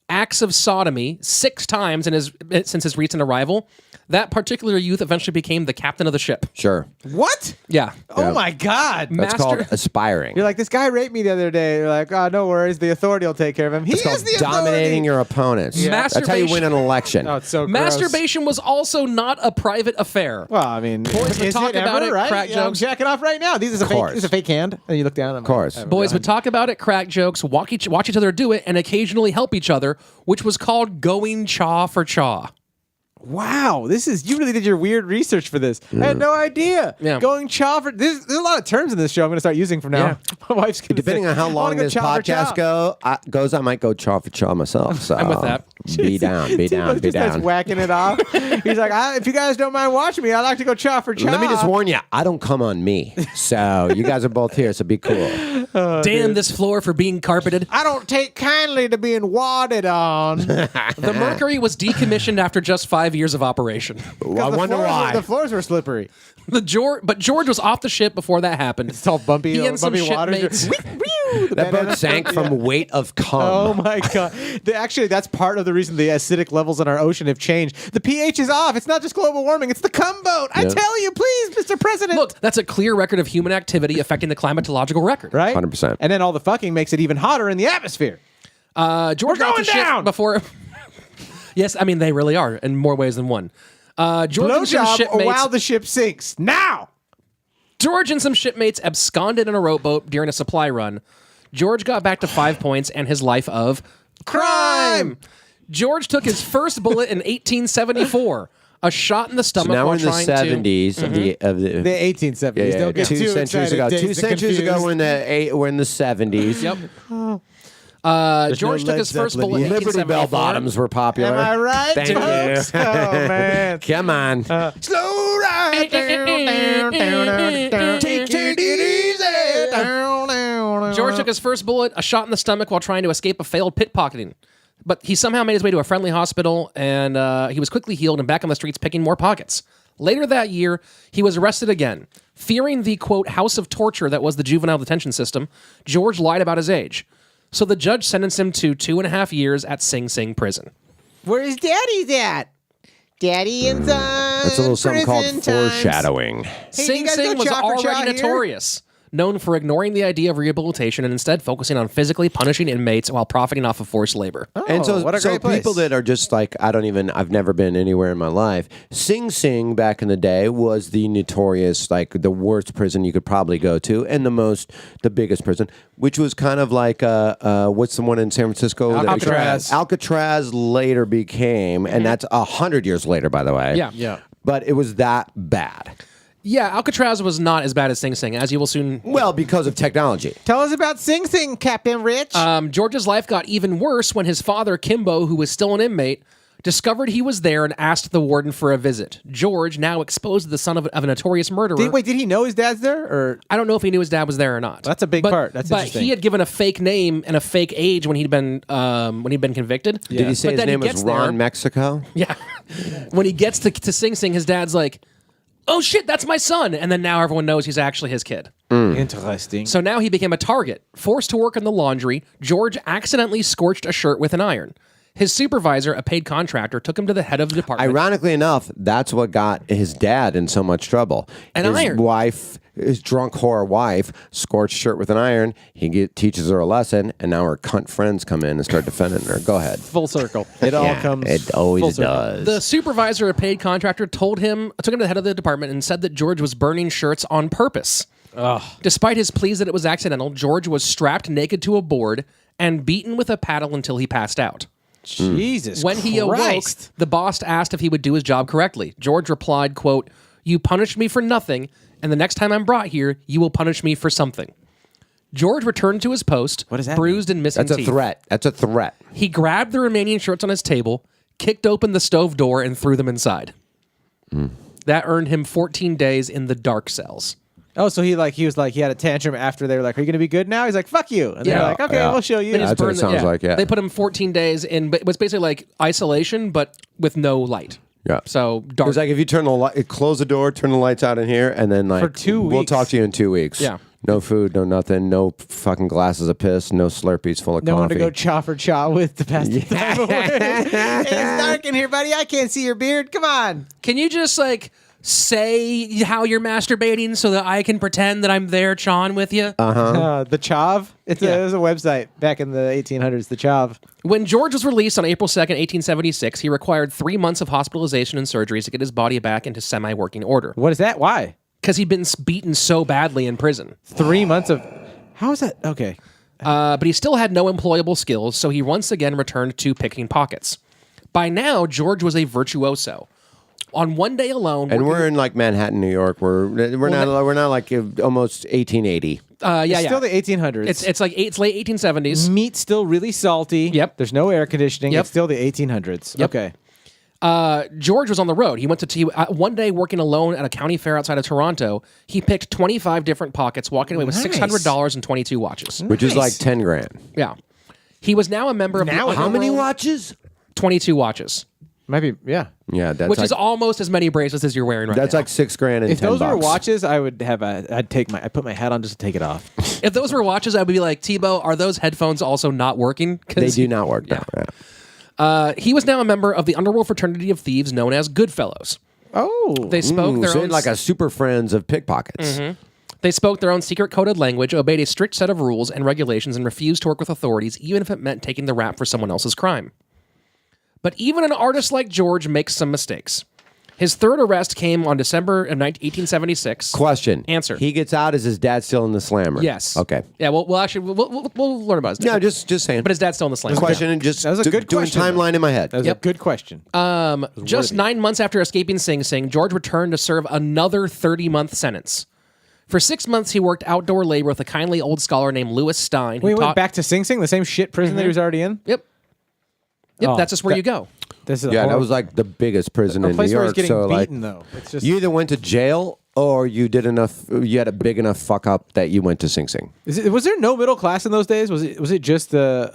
acts of sodomy 6 times since his recent arrival. That particular youth eventually became the captain of the ship. Sure. What? Yeah. Oh my God. That's called aspiring. You're like, this guy raped me the other day. You're like, oh, no worries. The authority will take care of him. He It's called is the dominating authority. your opponents. Yeah. That's how you win an election. Oh, it's so gross. Masturbation was also not a private affair. Well, I mean, Boys would is talk it about ever, it, right? crack Yeah, I'm jokes. jacking off right now. This is a fake hand. And you look down. Of course. Boys would talk about it, crack jokes, watch each other do it, and occasionally help each other, which was called going chaw for chaw. Wow, you really did your weird research for this. I had no idea. Yeah. Going chaw for there's a lot of terms in this show I'm going to start using from now. Yeah. My wife's gonna Depending say, on how "I wanna long go this chaw for podcast chaw." goes, I might go chaw for chaw myself. So I'm with that. Be down, be down, He be just starts down. whacking it off. He's like, if you guys don't mind watching me, I'd like to go chaw for chaw. Let me just warn you, I don't come on me. So you guys are both here, so be cool. Damn this floor for being carpeted. I don't take kindly to being wadded on. The Mercury was decommissioned after just 5 years of operation. I wonder why. The floors were slippery. But George was off the ship before that happened. It's all bumpy, He and some bumpy waters. shipmates. That boat sank from weight of cum. Oh my God! Actually, that's part of the reason the acidic levels in our ocean have changed. The pH is off. It's not just global warming; it's the cum boat. I Yeah. tell you, please, Mr. President. Look, that's a clear record of human activity affecting the climatological record. right? 100%. And then all the fucking makes it even hotter in the atmosphere. George got off going the ship down! before. Yes, I mean they really are in more ways than one. George and some Blowjob shipmates. while the ship sinks. Now. George and some shipmates absconded in a rowboat during a supply run. George got back to 5 points and his life of crime. George took his first bullet in 1874. A shot in the stomach So now while we're in the trying 70s of the The 1870s. yeah, Don't get 2 too centuries excited, ago. dazed 2 and centuries ago, confused. we're in the 70s. Yep. There's George no took his Led first bullet in Zeppelin. Liberty Bell 1874. bottoms were popular. Am I right, Thank folks? you. Oh man. Come on. Slow ride down. Take it easy. Down. George took his first bullet, a shot in the stomach while trying to escape a failed pickpocketing. But he somehow made his way to a friendly hospital, and he was quickly healed and back on the streets picking more pockets. Later that year, he was arrested again. Fearing the, quote, house of torture that was the juvenile detention system, George lied about his age. So the judge sentenced him to 2.5 years at Sing Sing prison. Where is Daddy's at? Daddy and son. That's a little something called foreshadowing. Hey, Sing you guys Sing go was chow for chow already here? notorious, known for ignoring the idea of rehabilitation and instead focusing on physically punishing inmates while profiting off of forced labor. And so, what a so great place. people that are just like, I've never been anywhere in my life. Sing Sing back in the day was the notorious, like the worst prison you could probably go to, and the biggest prison, which was kind of like, what's the one in San Francisco? Alcatraz. Alcatraz later became, and that's 100 years later, by the way. Yeah. But it was that bad. Yeah, Alcatraz was not as bad as Sing Sing, as you will soon. Well, because of technology. Tell us about Sing Sing, Captain Rich. George's life got even worse when his father, Kimbo, who was still an inmate, discovered he was there and asked the warden for a visit. George, now exposed as the son of a notorious murderer. Did he know his dad's there? Or I don't know if he knew his dad was there or not. That's a big part. That's but interesting. he had given a fake name and a fake age when he'd been convicted. Did he say But his then he name was gets Ron there- Mexico? Yeah. When he gets to Sing Sing, his dad's like, "Oh shit, that's my son!" And then now everyone knows he's actually his kid. Interesting. So now he became a target. Forced to work in the laundry, George accidentally scorched a shirt with an iron. His supervisor, a paid contractor, took him to the head of the department. Ironically enough, that's what got his dad in so much trouble. An iron. His drunk whore wife, scorched shirt with an iron. He teaches her a lesson, and now her cunt friends come in and start defending her. Go ahead. Full circle. It all comes. It always full circle. does. The supervisor, a paid contractor, took him to the head of the department and said that George was burning shirts on purpose. Despite his pleas that it was accidental, George was strapped naked to a board and beaten with a paddle until he passed out. Jesus When he awoke, Christ. the boss asked if he would do his job correctly. George replied, quote, "You punished me for nothing, and the next time I'm brought here, you will punish me for something." George returned to his post, What does that bruised and missing That's a teeth. threat. That's a threat. He grabbed the remaining shirts on his table, kicked open the stove door, and threw them inside. That earned him 14 days in the dark cells. Oh, so he had a tantrum after they were like, "Are you going to be good now?" He's like, "Fuck you," and they're Yeah. like, "Okay, Yeah. we'll show you." They just That's what it burned sounds like, yeah. They put him 14 days in, but it was basically like isolation, but with no light. Yeah. So dark. It's like if you turn the light, close the door, turn the lights out in here, and then like For 2 we'll weeks. talk to you in 2 weeks. Yeah. No food, no nothing, no fucking glasses of piss, no Slurpees full of No one coffee. to go chaw for chaw with to pass the time away. It's dark in here, buddy. I can't see your beard. Come on. Can you just like say how you're masturbating so that I can pretend that I'm there chawing with you? The Chav. It was a website back in the 1800s. The Chav. When George was released on April 2nd, 1876, he required 3 months of hospitalization and surgeries to get his body back into semi-working order. What is that? Why? Because he'd been beaten so badly in prison. 3 months of. How is that? Okay. But he still had no employable skills, so he once again returned to picking pockets. By now, George was a virtuoso. On one day alone, And we're in like Manhattan, New York. We're not like almost 1880. yeah, Still the 1800s. it's late 1870s. Meat's still really salty. Yep. There's no air conditioning. Yep. It's still the 1800s. Yep. Okay. George was on the road. He went to one day working alone at a county fair outside of Toronto. He picked 25 different pockets, walking away with Nice. $600 and 22 watches. Which is like Nice. 10 grand. Yeah. He was now a member of Now the How many underworld- watches? 22 watches, Might be. Yeah. Yeah, that's which like, is almost as many bracelets as you're wearing right that's now. like $6 grand and If 10 those were bucks. watches, I would have I'd put my hat on just to take it off. If those were watches, I would be like, Tebow, are those headphones also not working? 'Cause They do not work. Yeah. Now. Yeah. He was now a member of the underworld fraternity of thieves known as Goodfellows. Oh. They spoke their So own like a super friends of pickpockets. They spoke their own secret coded language, obeyed a strict set of rules and regulations, and refused to work with authorities, even if it meant taking the rap for someone else's crime. But even an artist like George makes some mistakes. His third arrest came on December of 1876. Question. Answer. He gets out. Is his dad still in the slammer? Yes. Okay. Yeah, well actually, we'll learn about his dad. Yeah, just saying. But his dad's still in the slam. question and just That was a good doing question, though. timeline in my head. That was Yep. a good question. Just 9 months after escaping Sing Sing, George returned to serve another 30-month sentence. For 6 months, he worked outdoor labor with a kindly old scholar named Louis Stein. who We went taught- back to Sing Sing, the same shit prison that he was already in. Yep. Yep, Oh, that's just where you go. This is Yeah, that horrible. was like the biggest prison a in New place where he's York. getting So like, beaten though. It's just you either went to jail or you did enough. You had a big enough fuck up that you went to Sing Sing. was there no middle class in those days? Was it just the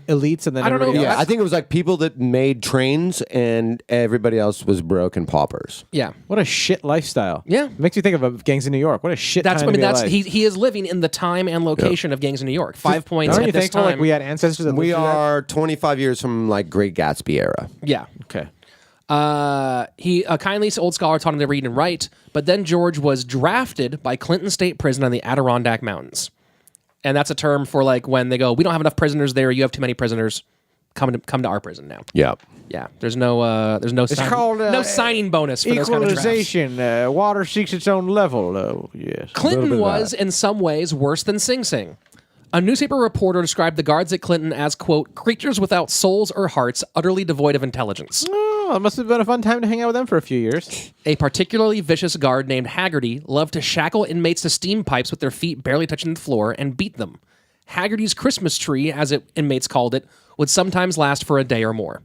elites and then I don't know. everybody Yeah, else? I think it was like people that made trains and everybody else was broke and paupers. Yeah. What a shit lifestyle. Yeah. Makes me think of Gangs in New York. What a shit That's time to be alive. he is living in the time and location of Gangs in New York. 5 points Aren't you at this thankful time. like we had ancestors that We lived through that? are 25 years from like Great Gatsby era. yeah. Okay. He a kindly old scholar taught him to read and write, but then George was drafted by Clinton State Prison on the Adirondack Mountains. And that's a term for like when they go, we don't have enough prisoners there, you have too many prisoners. Come to our prison now. Yeah. Yeah. There's no called, no signing bonus for those kind of drafts. Equalization. Water seeks its own level. Yes. Clinton was, in some ways, worse than Sing Sing. A newspaper reporter described the guards at Clinton as, quote, creatures without souls or hearts, utterly devoid of intelligence. Oh, it must have been a fun time to hang out with them for a few years. A particularly vicious guard named Haggerty loved to shackle inmates to steam pipes with their feet barely touching the floor and beat them. Haggerty's Christmas tree, as inmates called it, would sometimes last for a day or more.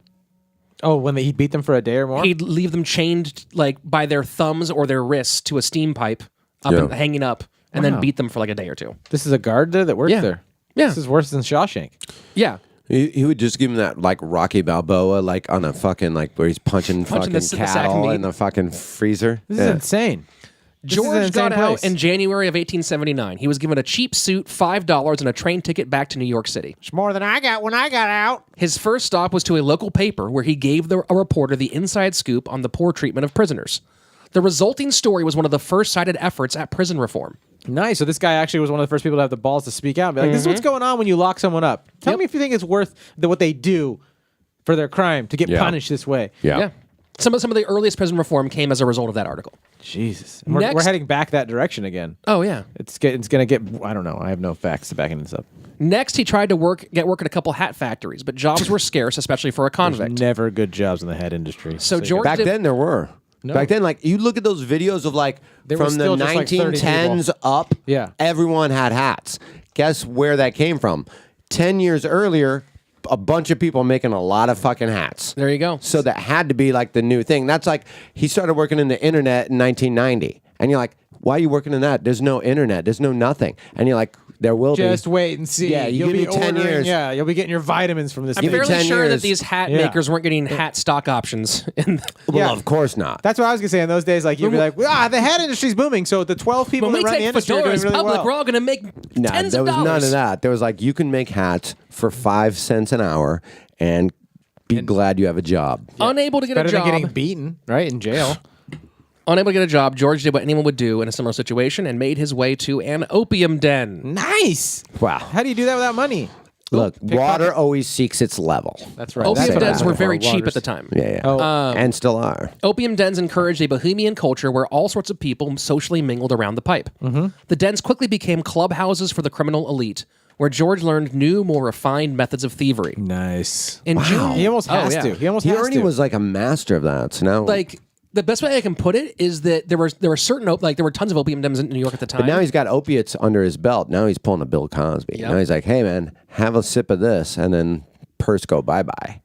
Oh, when he beat them for a day or more? He'd leave them chained like by their thumbs or their wrists to a steam pipe, and hanging up, and then beat them for like a day or two. This is a guard there that works Yeah. there. Yeah. This is worse than Shawshank. Yeah. He would just give him that like Rocky Balboa, like on a fucking like where he's punching fucking the sack of cattle meat. in the fucking freezer. This is insane. George got out place. in January of 1879. He was given a cheap suit, $5, and a train ticket back to New York City. It's more than I got when I got out. His first stop was to a local paper where he gave a reporter the inside scoop on the poor treatment of prisoners. The resulting story was one of the first cited efforts at prison reform. Nice. So this guy actually was one of the first people to have the balls to speak out and be like, this is what's going on when you lock someone up. Tell me if you think it's worth what they do for their crime to get punished this way. Yeah. Some of the earliest prison reform came as a result of that article. Jesus. We're heading back that direction again. Oh, yeah. It's going to get, I don't know. I have no facts to back this up. Next, he tried to get work at a couple hat factories, but jobs were scarce, especially for a convict. Never good jobs in the hat industry. So George Back then there were. No. Back then, like, you look at those videos of, like, There were from the still just, like, 30 1910s up, Yeah. everyone had hats. Guess where that came from? 10 years earlier, a bunch of people making a lot of fucking hats. There you go. So that had to be, like, the new thing. That's like, he started working in the internet in 1990. And you're like, why are you working in that? There's no internet. There's no nothing. And you're like, there will be. Just wait and see. Yeah, You'll give be me 10 ordering- years. Yeah, you'll be getting your vitamins from this. I'm thing. me fairly 10 sure that years. these hat Yeah. makers weren't getting hat stock options. Well, Yeah. of course not. That's what I was gonna say. In those days, like you'd be like, the hat industry's booming. So the 12 people When we that run the take industry are doing fedoras really public, well. we're all going to make No, tens there of was dollars. none of that. There was like, you can make hats for 5 cents an hour and be glad you have a job. Unable to get Better a job. than getting beaten, right, in jail. Unable to get a job, George did what anyone would do in a similar situation and made his way to an opium den. Nice. Wow. How do you do that without money? Look, pickpocket. water always seeks its level. That's right. Opium That's dens what were very happened. cheap at the time. Yeah. Oh. And still are. Opium dens encouraged a bohemian culture where all sorts of people socially mingled around the pipe. Mm-hmm. The dens quickly became clubhouses for the criminal elite, where George learned new, more refined methods of thievery. Nice. In June, He almost has yeah. to. He almost He has already to. was like a master of that. So now, Like, the best way I can put it is that there were certain there were tons of opium dens in New York at the time. but now he's got opiates under his belt. Now he's pulling a Bill Cosby. Yep. Now he's like, hey man, have a sip of this, and then purse go bye bye.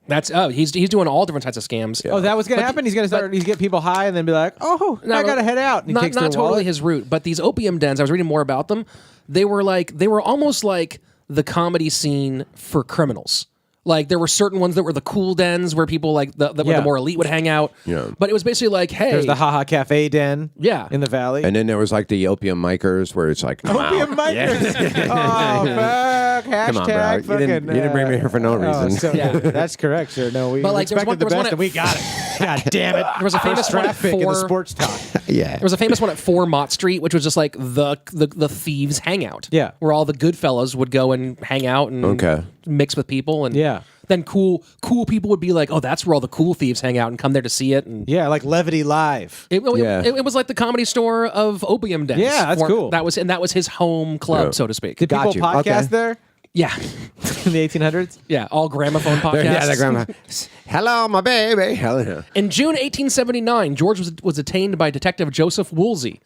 He's doing all different types of scams. Oh, that was going to happen? He's going to start, he's get people high and then be like, I got to head out. And he Not, takes not their totally wallet. his route, but these opium dens, I was reading more about them. They were almost like the comedy scene for criminals. Like there were certain ones that were the cool dens where people like where the more elite would hang out. Yeah. But it was basically like, hey, There's the Haha Cafe den in the valley. And then there was like the opium micers where it's like, Opium Micers. Oh, fuck. Hashtag Come on, bro. You fucking, didn't bring me here for no reason. So, Yeah. That's correct, sir. No, we But, like, there was expected one- the there was one best at- and we got it. God damn it. There was a famous First one draft at pick in the 4 sports talk. yeah. There was a famous one at 4 Mott Street, which was just like the thieves' hangout. Yeah. Where all the good fellas would go and hang out and Okay. mix with people. And Yeah. then cool people would be like, oh, that's where all the cool thieves hang out and come there to see it. And Yeah, like Levity Live. it was like the Comedy Store of opium dens. Yeah, that's cool. That was his home club, Yeah. so to speak. Did Got people you. podcast Okay. there Yeah. in the 1800s? Yeah, all gramophone podcasts. Yeah, the grandma. Hello, my baby. Hell yeah. In June 1879, George was detained by Detective Joseph Woolsey.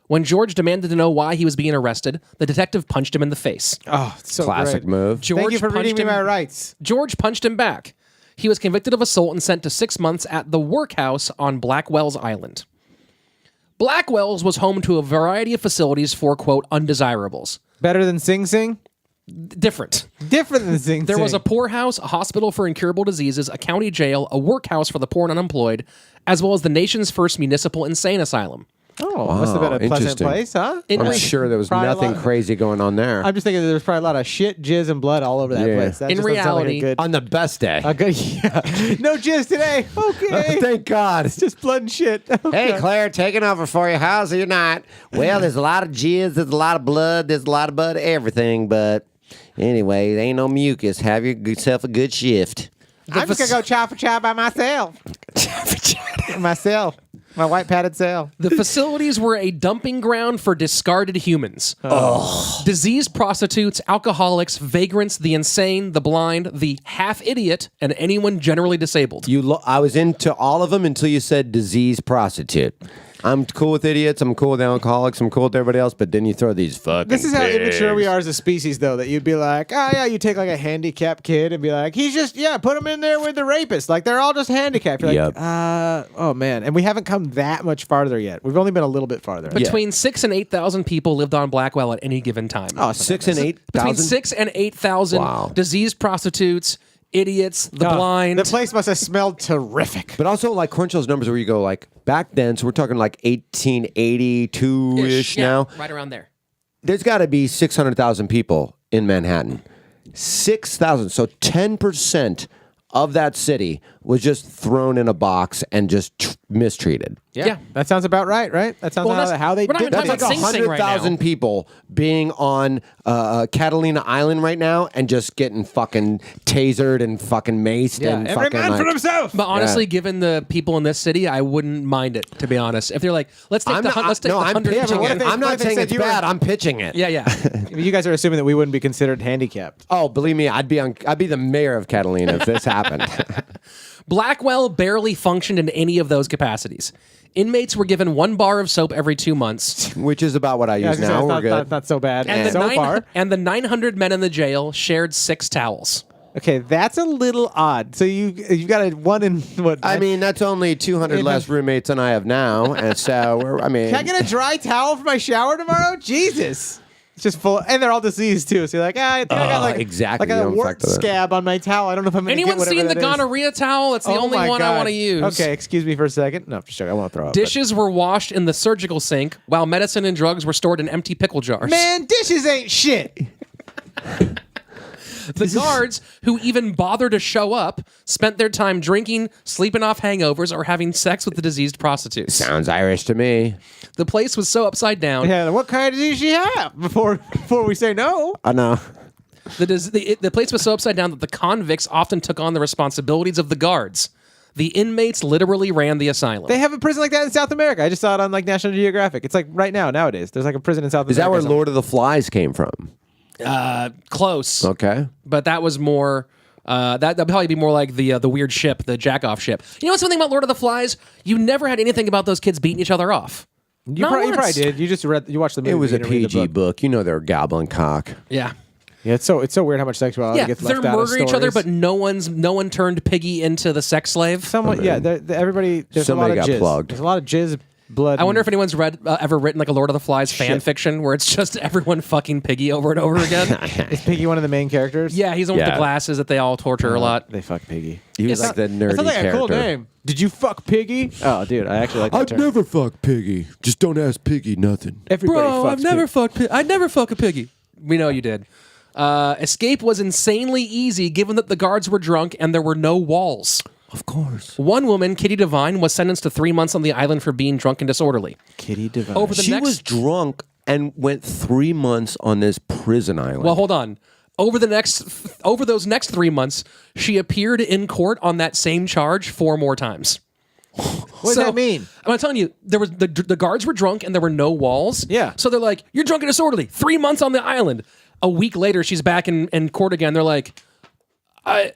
When George demanded to know why he was being arrested, the detective punched him in the face. Oh, it's so Classic great. move. George Thank you for reading punched me him- my rights. George punched him back. He was convicted of assault and sent to 6 months at the workhouse on Blackwell's Island. Blackwell's was home to a variety of facilities for, quote, undesirables. Better than Sing Sing? Different. Different than Sing Sing. There was a poorhouse, a hospital for incurable diseases, a county jail, a workhouse for the poor and unemployed, as well as the nation's first municipal insane asylum. Oh, must have been a pleasant interesting. place, huh? In I'm re- sure there was Probably a nothing lot- cray going on there. I'm just thinking that there's probably a lot of shit, jizz, and blood all over that Yeah. place. That In just doesn't sound like reality- a good, on the best day. a good, yeah. No jizz today. Okay. Thank God. It's just blood and shit. Okay. Hey, Claire, taking over for you. How's your night? Well, there's a lot of jizz, there's a lot of blood, there's a lot of bud, everything, but anyway, there ain't no mucus. Have yourself a good shift. I'm just going to go chow for chow by myself. Myself. My white padded sail. The facilities were a dumping ground for discarded humans. Diseased prostitutes, alcoholics, vagrants, the insane, the blind, the half-idiot, and anyone generally disabled. I was into all of them until you said disease prostitute. I'm cool with idiots. I'm cool with alcoholics. I'm cool with everybody else. But then you throw these fucking. This is how immature we pigs. are as a species, though, that you'd be like, oh, yeah, you take like a handicapped kid and be like, he's just, put him in there with the rapist. Like, they're all just handicapped. You're like, Yep. oh, man. And we haven't come that much farther yet. We've only been a little bit farther. Between 6,000 and 8,000 people lived on Blackwell at any given time. Oh, 6 and 8 Between thousand. 6,000 and 8,000 Wow. diseased prostitutes, idiots, the blind. The place must have smelled terrific. But also, like, crunch those numbers where you go, like, back then, so we're talking like 1882-ish Yeah, now. right around there. There's got to be 600,000 people in Manhattan. 6,000. So 10% of that city was just thrown in a box and just mistreated. Yeah. That sounds about right? That sounds how they we're not did even talking it. That's like about Sing Sing right 100,000 now. people being on Catalina Island right now and just getting fucking tasered and fucking maced and Every fucking man for like, himself. But honestly, given the people in this city, I wouldn't mind it, to be honest. If they're like, let's take the 100 Yeah, but what if they- I'm what not if they saying said it's you were- bad. I'm pitching it. Yeah. You guys are assuming that we wouldn't be considered handicapped. Oh, believe me, I'd be the mayor of Catalina if this happened. Blackwell barely functioned in any of those capacities. Inmates were given 1 bar of soap every 2 months. Which is about what I use now. We're good. Not so bad. And, so far. and the 900 men in the jail shared 6 towels. Okay, that's a little odd. So you've got a 1 in what? I mean, that's only 200 less roommates than I have now, and so Can I get a dry towel for my shower tomorrow? Jesus. It's just full, and they're all diseased too. So you're like, I think I got like exactly. like a You don't wart infect it. scab on my towel. I don't know if I'm going to get Anyone whatever seen the that is. gonorrhea towel? It's the Oh only my one I God. want to use. Okay, excuse me for a second. No, just joking. I won't throw up. Dishes were washed in the surgical sink, while medicine and drugs were stored in empty pickle jars. Man, dishes ain't shit. The guards, who even bothered to show up, spent their time drinking, sleeping off hangovers, or having sex with the diseased prostitutes. Sounds Irish to me. The place was so upside down. Yeah, what kind of disease she have before we say no? I know. The place was so upside down that the convicts often took on the responsibilities of the guards. The inmates literally ran the asylum. They have a prison like that in South America. I just saw it on like National Geographic. It's like right now, nowadays. There's like a prison in South Is America. that where or something. Lord of the Flies came from? Close. Okay. But that was more. That'd probably be more like the weird ship, the jack-off ship. You know what's something about Lord of the Flies? You never had anything about those kids beating each other off. You probably did. You just you watched the movie. It was you a didn't read the PG book. book. You know they're gobbling cock. Yeah. Yeah, it's so weird how much sexuality Yeah, gets they're left out of murdering each other, stories. but no one turned Piggy into the sex slave. Somewhat, yeah. Everybody. There's Somebody a lot of got jizz. plugged. There's a lot of jizz, blood. I wonder if anyone's ever written like a Lord of the Flies fan Shit. fiction where it's just everyone fucking Piggy over and over again. is Piggy one of the main characters. Yeah, he's the one with Yeah. the glasses that they all torture a lot. They fuck Piggy. He was It's like the nerdy That sounds like character. a cool name. Did you fuck Piggy? Oh, dude, I actually like that term. never fuck Piggy. Just don't ask Piggy nothing. Everybody Bro, fucks I've never Piggy. fucked. I'd never fuck a piggy. We know you did. Escape was insanely easy, given that the guards were drunk and there were no walls. Of course. One woman, Kitty Devine, was sentenced to 3 months on the island for being drunk and disorderly. Kitty Devine. Over the She next, was drunk and went 3 months on this prison island. well, hold on. Over those next 3 months, she appeared in court on that same charge 4 more times. What does that mean? I'm telling you, there was the guards were drunk and there were no walls. Yeah. So they're like, "You're drunk and disorderly. 3 months on the island." A week later, she's back in court again. They're like, "Yeah,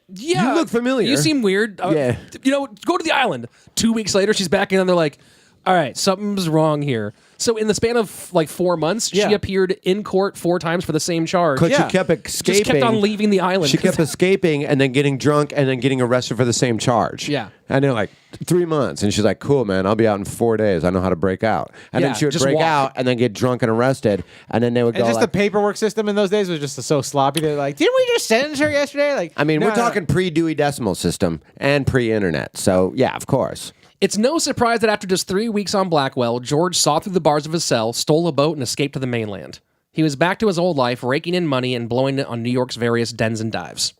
You look familiar." You seem weird. Yeah. Go to the island." 2 weeks later, she's back in, and they're like, "All right, something's wrong here." So in the span of like 4 months, Yeah. she appeared in court 4 times for the same charge. Because Yeah. she kept escaping. Just kept on leaving the island. She kept escaping and then getting drunk and then getting arrested for the same charge. Yeah. And they're like, 3 months. And she's like, cool, man, I'll be out in 4 days. I know how to break out. And Yeah, then she would just break walk. out and then get drunk and arrested. And then they would And go just like, the paperwork system in those days was just so sloppy. They're like, didn't we just sentence her yesterday? Like, I mean, no, we're no. talking pre-Dewey Decimal System and pre-internet. So, yeah, of course. It's no surprise that after just 3 weeks on Blackwell, George saw through the bars of his cell, stole a boat, and escaped to the mainland. He was back to his old life, raking in money and blowing it on New York's various dens and dives.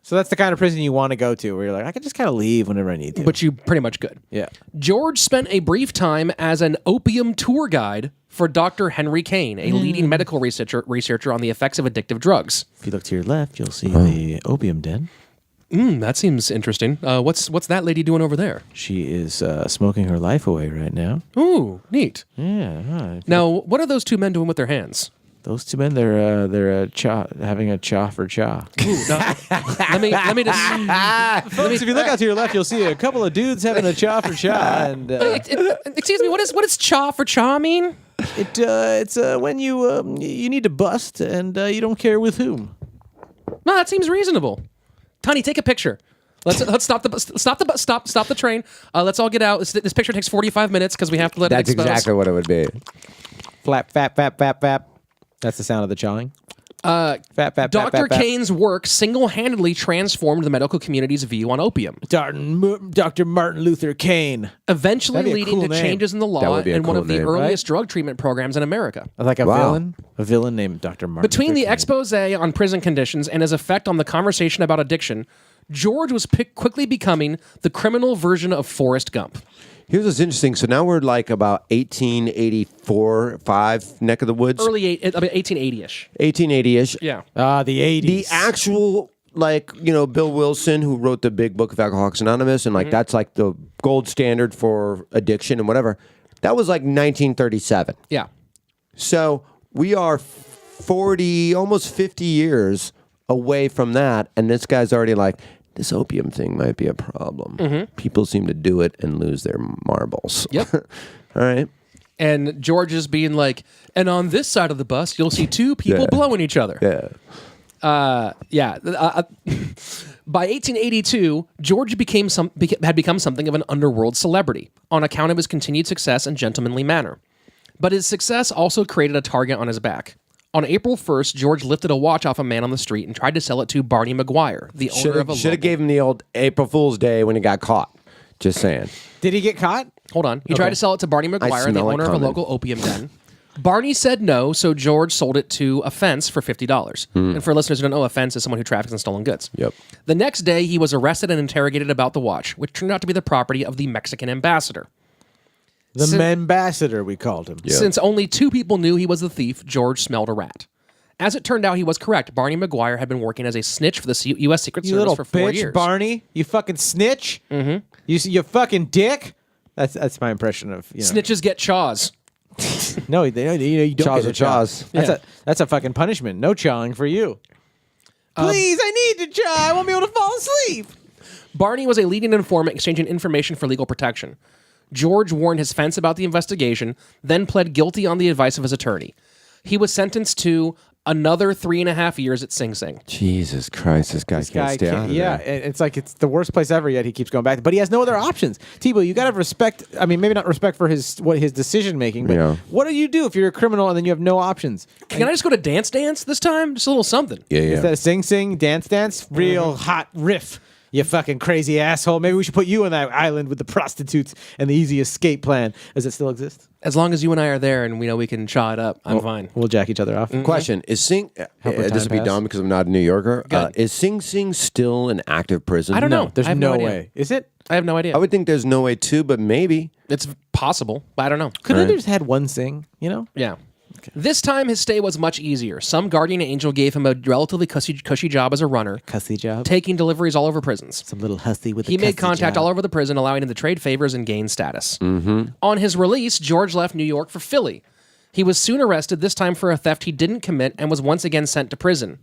So that's the kind of prison you want to go to, where you're like, I can just kind of leave whenever I need to. But you pretty much could. yeah. George spent a brief time as an opium tour guide for Dr. Henry Kane, a leading medical researcher on the effects of addictive drugs. If you look to your left, you'll see the opium den. That seems interesting. What's that lady doing over there? She is smoking her life away right now. Ooh, neat. Yeah. Now, what are those 2 men doing with their hands? Those 2 men, they're having a cha for cha. Ooh, no, let me just. Folks, if you look out to your left, you'll see a couple of dudes having a cha for cha, and Excuse me. What does cha for cha mean? it's when you need to bust and you don't care with whom. No, that seems reasonable. Tony, take a picture. Let's stop the train. Let's all get out. This picture takes 45 minutes because we have to let That's it expose. exactly what it would be. Flap, fap, fap, fap, fap. That's the sound of the chawing. Dr. Kane's work single-handedly transformed the medical community's view on opium, Dr. Martin Luther Kane. eventually That'd be a leading cool to name. changes in the That law would be a and one cool of the name, earliest drug treatment programs in America. Like a Wow. villain named Dr. Martin Between Luther the King. expose on prison conditions and his effect on the conversation about addiction, George was quickly becoming the criminal version of Forrest Gump. Here's what's interesting. So now we're like about 1884, 5 neck of the woods. Early 1880-ish. 1880-ish. Yeah. The 80s. The actual, Bill Wilson, who wrote the big book of Alcoholics Anonymous, and that's like the gold standard for addiction and whatever. That was like 1937. Yeah. So we are 40, almost 50 years away from that, and this guy's already like, this opium thing might be a problem. People seem to do it and lose their marbles. Yep. All right. And George is being like, and on this side of the bus, you'll see two people blowing each other. Yeah. By 1882, George had become something of an underworld celebrity on account of his continued success and gentlemanly manner. But his success also created a target on his back. On April 1st, George lifted a watch off a man on the street and tried to sell it to Barney McGuire, the owner of a Should have gave him the old April Fool's Day when he got caught. Just saying. Did he get caught? Hold on. He tried to sell it to Barney McGuire, the smell it owner of a coming. local opium den. Barney said no, so George sold it to a fence for $50. And for listeners who don't know, a fence is someone who traffics in stolen goods. Yep. The next day, he was arrested and interrogated about the watch, which turned out to be the property of the Mexican ambassador. The ambassador, we called him. Since only 2 people knew he was the thief, George smelled a rat. As it turned out, he was correct. Barney McGuire had been working as a snitch for the U.S. Secret You Service little for 4 bitch, years. Barney. You fucking snitch. Mm-hmm. You fucking dick. That's my impression of Snitches get chaws. No, you don't Chaws get are a chaw. chaws. That's a fucking punishment. No chawing for you. Please, I need to chaw. I won't be able to fall asleep. Barney was a leading informant exchanging information for legal protection. George warned his fence about the investigation, then pled guilty on the advice of his attorney. He was sentenced to another 3.5 years at Sing Sing. Jesus Christ, this guy can't stay out of yeah, there. it's like it's the worst place ever. Yet he keeps going back, but he has no other options. Thibault, you got to have respect. I mean, maybe not respect for his decision making, but Yeah. what do you do if you're a criminal and then you have no options? Can I just go to Dance Dance this time? Just a little something. Yeah. Instead of sing, dance, real hot riff. You fucking crazy asshole. Maybe we should put you on that island with the prostitutes and the easy escape plan. Does it still exist? As long as you and I are there and we know we can chaw it up, I'm fine. We'll jack each other off. Question, is Sing... Help with this time will be pass. dumb because I'm not a New Yorker. Good. Is Sing Sing still an active prison? I don't know. There's I have no idea. way. Is it? I have no idea. I would think there's no way to, but maybe. It's possible, but I don't know. Couldn't they just had one sing, Yeah. This time, his stay was much easier. Some guardian angel gave him a relatively cushy job as a runner, Cussy job. taking deliveries all over prisons. Some little hussy with He made contact all over the prison, allowing him to trade favors and gain status. On his release, George left New York for Philly. He was soon arrested, this time for a theft he didn't commit, and was once again sent to prison.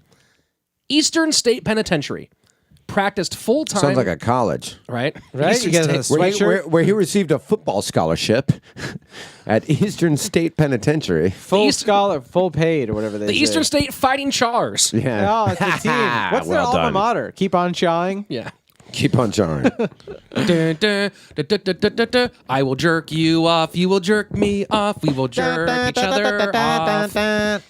Eastern State Penitentiary. Practiced full-time... Sounds like a college. Right? Right? Eastern You get a State- sweatshirt. Where he received a football scholarship at Eastern State Penitentiary. Full East- scholar, full paid, or whatever they say. The Eastern State Fighting Chars. Yeah. Oh, it's a team. What's their Well alma done. mater? Keep on chawing. Yeah. Keep on jarring. Dun, dun, dun, dun, dun, dun, dun. I will jerk you off. You will jerk me off. We will jerk each other off.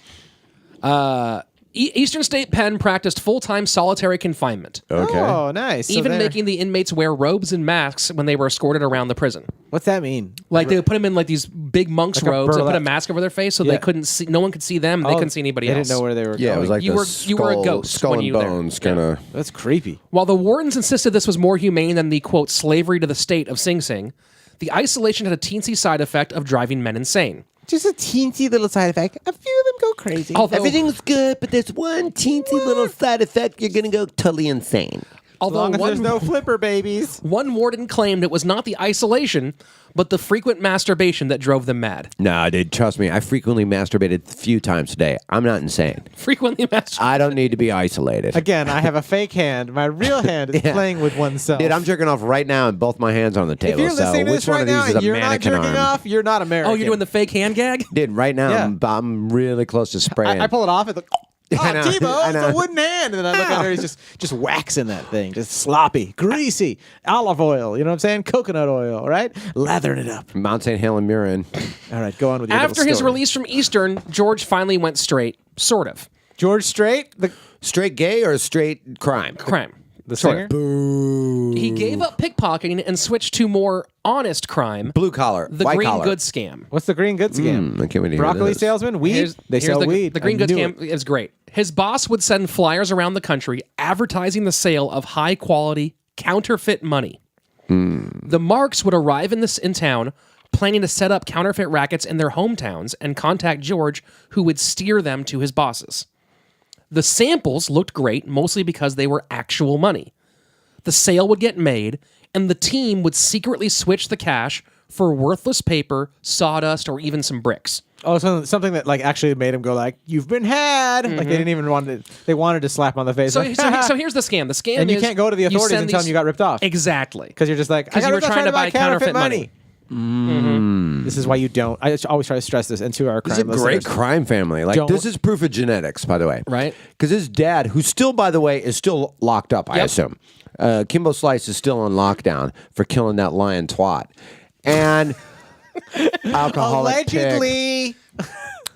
Eastern State Pen practiced full-time solitary confinement, Okay. Oh, nice. So even there- making the inmates wear robes and masks when they were escorted around the prison. What's that mean? Like they would put them in like these big monk's Like a robes and put a burlap. mask over their face so Yeah. they couldn't see. No one could see them. They couldn't see anybody They else. didn't know where they were Yeah, going. it was like You the were a ghost skull when and you were there. bones kind of. That's creepy. While the wardens insisted this was more humane than the quote slavery to the state of Sing Sing, the isolation had a teensy side effect of driving men insane. Just a teensy little side effect. A few of them go crazy. Although, Everything's good, but there's one teensy little side effect. You're going to go totally insane. as although long as one, there's no flipper babies. one warden claimed it was not the isolation, but the frequent masturbation that drove them mad. Nah, dude, trust me. I frequently masturbated a few times a day. I'm not insane. Frequently masturbated. I don't need to be isolated. Again, I have a fake hand. My real hand is Yeah. playing with oneself. Dude, I'm jerking off right now and both my hands are on the if table. you're So listening to which this one right of these now is and a you're not mannequin jerking arm? off, you're not American. Oh, you're doing the fake hand gag? Dude, right now Yeah. I'm really close to spraying. I pull it off and look. Oh, I know, Thibault, I it's know. a wooden hand. And then I look at her, he's just waxing that thing. Just sloppy, greasy, olive oil, you know what I'm saying? Coconut oil, right? Lathering it up. Mount St. Helen Mirren. All right, go on with your After little his story. release from Eastern, George finally went straight, sort of. George Strait, the Straight gay or straight crime? Crime. singer. He gave up pickpocketing and switched to more honest crime. Blue collar, The white green collar. goods scam. What's the green goods scam? I can't wait to hear Broccoli this. salesman, weed. They sell the, weed. The green I goods knew scam is great. His boss would send flyers around the country advertising the sale of high quality counterfeit money. The Marks would arrive in town, planning to set up counterfeit rackets in their hometowns and contact George, who would steer them to his bosses. The samples looked great, mostly because they were actual money. The sale would get made, and the team would secretly switch the cash for worthless paper, sawdust, or even some bricks. Oh, so something that like actually made him go like, "You've been had." Like they didn't even want to. They wanted to slap on the face. So, like, so here's the scam. The scam and you is can't go to the authorities send and tell them you got ripped off Exactly. because you're just like, I 'Cause got you were ripped off trying to buy counterfeit money. This is why you don't. I just always try to stress this into our crime This is a great listeners. crime family. Like Don't- this is proof of genetics, by the way. Right. Because his dad, who still, by the way, is still locked up, I Yep. assume. Kimbo Slice is still on lockdown for killing that lion twat. And alcoholic pig. Allegedly.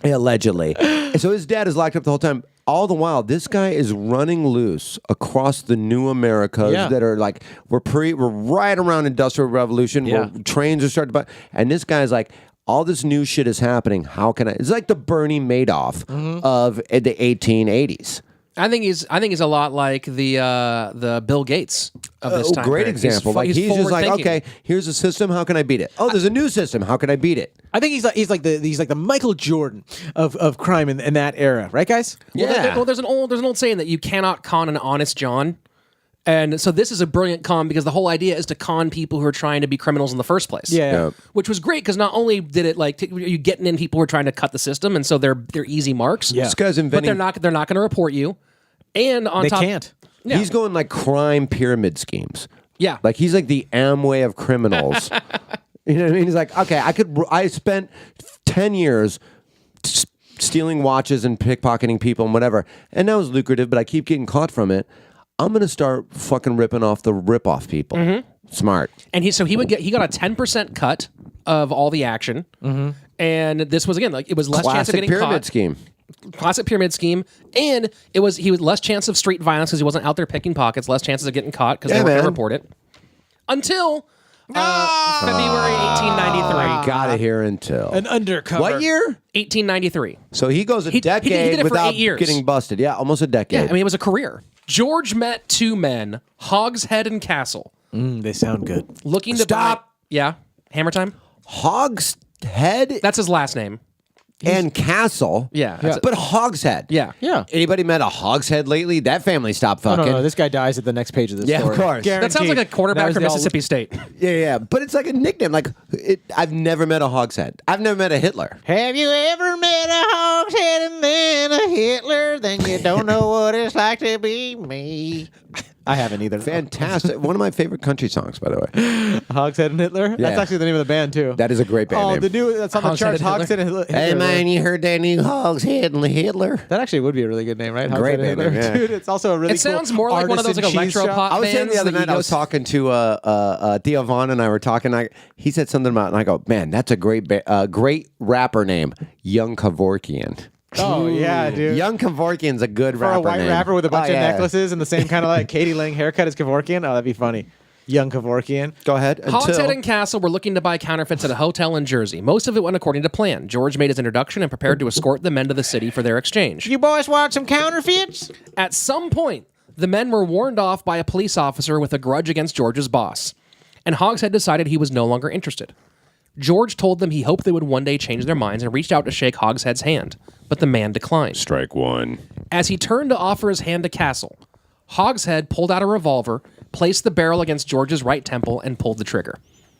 Allegedly. So his dad is locked up the whole time. All the while, this guy is running loose across the new Americas Yeah. that are like we're right around Industrial Revolution. Yeah. Where trains are starting to, and this guy's like, all this new shit is happening. How can I? It's like the Bernie Madoff of the 1880s. I think he's a lot like the Bill Gates of this time. Great period. example. Like he's just like, forward-thinking. okay, here's a system. How can I beat it? Oh, there's a new system. How can I beat it? I think he's like the Michael Jordan of crime in that era, right, guys? Well, there's an old saying that you cannot con an honest John. And so this is a brilliant con because the whole idea is to con people who are trying to be criminals in the first place. Yeah. Which was great because not only did it like you getting in people who are trying to cut the system, and so they're easy marks. Yeah. This guy's But inventing. they're not going to report you. And on They top, can't. Yeah. He's going like crime pyramid schemes. Yeah. Like he's like the Amway of criminals. You know what I mean? He's like, okay, I spent 10 years stealing watches and pickpocketing people and whatever, and that was lucrative, but I keep getting caught from it. I'm going to start fucking ripping off the rip-off people. Smart. And he got a 10% cut of all the action. And this was again like it was less chance of Classic getting pyramid caught. scheme. Classic pyramid scheme, and he was less chance of street violence because he wasn't out there picking pockets, less chances of getting caught because they weren't going to man. report it. Until February 1893. Gotta hear until. An undercover. What year? 1893. So he goes a He did decade it for without 8 years. getting busted. Yeah, almost a decade. Yeah, I mean it was a career. George met two men, Hogshead and Castle, They sound good. looking to Stop. Yeah, Hammer Time. Hogshead That's his last name. and Castle. Yeah, that's it. But Hogshead. Yeah. Yeah. Anybody met a Hogshead lately? That family stopped Oh, fucking. no, this guy dies at the next page of this Yeah, of story. course. That sounds like a Guaranteed. quarterback That was from the Mississippi State. Yeah. But it's like a nickname. Like I've never met a Hogshead. I've never met a Hitler. Have you ever met a hogshead and then a Hitler? Then you don't know what it's like to be me. I haven't either. Fantastic. One of my favorite country songs, by the way. Hogshead and Hitler? Yeah. That's actually the name of the band, too. That is a great band Oh, name. the new, that's on the Hogshead charts. and Hogshead and Hitler. Hey man, you heard that new Hogshead and Hitler? That actually would be a really good name, right? Great Hogshead and band Hitler. name, yeah. Dude, it's also a really It sounds more like one of those like artisan cheese electro shop. pop I was saying the bands other that night, you I was go talking to Theo Vaughn and I were talking. He said something about, and I go, man, that's a great rapper name, Young Kevorkian. Oh, yeah, dude. Young Kevorkian's a good For rapper a white name. rapper with a bunch Oh, of yeah. necklaces and the same kind of like Katie Lang haircut as Kevorkian. Oh, that'd be funny. Young Kevorkian. Go ahead. Hogshead and Castle were looking to buy counterfeits at a hotel in Jersey. Most of it went according to plan. George made his introduction and prepared to escort the men to the city for their exchange. You boys want some counterfeits? At some point, the men were warned off by a police officer with a grudge against George's boss, and Hogshead decided he was no longer interested. George told them he hoped they would one day change their minds and reached out to shake Hogshead's hand, but the man declined. Strike one. As he turned to offer his hand to Castle, Hogshead pulled out a revolver, placed the barrel against George's right temple, and pulled the trigger.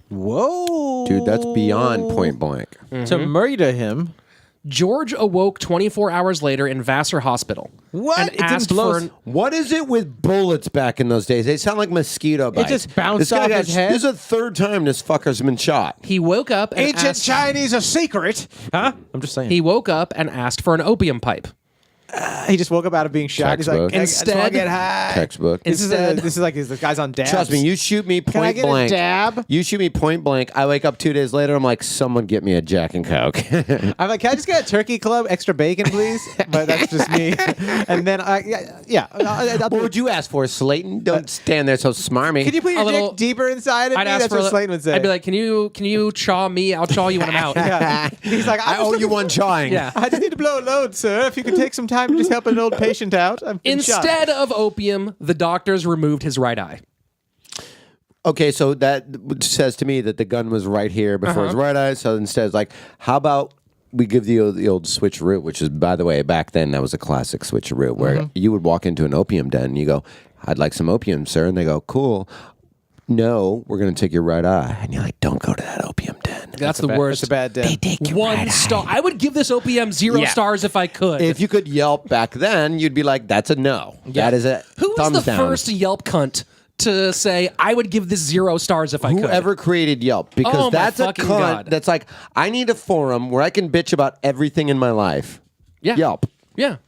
Whoa. Dude, that's beyond point blank. To murder him. George awoke 24 hours later in Vassar Hospital. What? And It didn't asked blow for us- an, What is it with bullets back in those days? They sound like mosquito bites. just bounced This guy off got- his head? This is the third time this fucker's been shot. he woke up and Ancient asked, Chinese a secret. Huh? I'm just saying. He woke up and asked for an opium pipe. He just woke up out of being shot. He's like, Textbook. I just want to get high. Textbook. This is like the guy's on dabs. Trust me, you shoot me Can I point get blank. a dab? You shoot me point blank. I wake up 2 days later. I'm like, someone get me a Jack and Coke. I'm like, can I just get a turkey club, extra bacon, please? But that's just me. And then, What would you ask for, Slaton? Don't stand there so smarmy. Can you put your little- dick deeper inside of I'd me? ask That's for what Slaton would say. I'd be like, can you chaw me? I'll chaw you when I'm out. yeah. He's like, I owe you one chawing. Yeah. I just need to blow a load, sir. If you could take some time to just help an old patient out. I've been shot. Instead of opium, the doctors removed his right eye. Okay, so that says to me that the gun was right here before his right eye. So instead, it's like, how about we give the old switcheroo, which is, by the way, back then, that was a classic switcheroo, where you would walk into an opium den and you go, I'd like some opium, sir. And they go, cool. No, we're going to take your right eye. And you're like, don't go to that opium den. That's the worst. It's a bad den. Take your One right star. I would give this opium 0 Yeah. stars if I could. If you could Yelp back then, you'd be like, that's a no. That is a Who was thumbs the down. first Yelp cunt to say I would give this 0 stars if I could? Whoever created Yelp, because Oh, my that's a fucking cunt God. that's like, I need a forum where I can bitch about everything in my life. Yeah. Yelp. Yeah.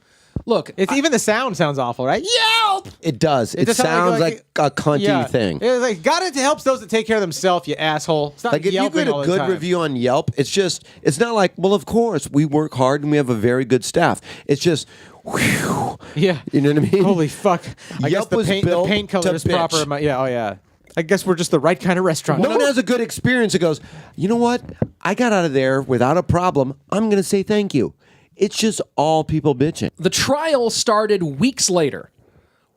Look, It's even the sound sounds awful, right? Yelp! It does. It just sounds like a cunty thing. It's like, it helps those that take care of themselves, you asshole. It's not Like if you yelping get all a the good time. review on Yelp, it's not like, well, of course, we work hard and we have a very good staff. It's just, whew. Yeah. You know what I mean? Holy fuck. I guess Yelp the was paint built color to is proper. bitch. Oh, yeah. I guess we're just the right kind of restaurant. No one has a good experience. It goes, you know what? I got out of there without a problem. I'm going to say thank you. It's just all people bitching. the trial started weeks later.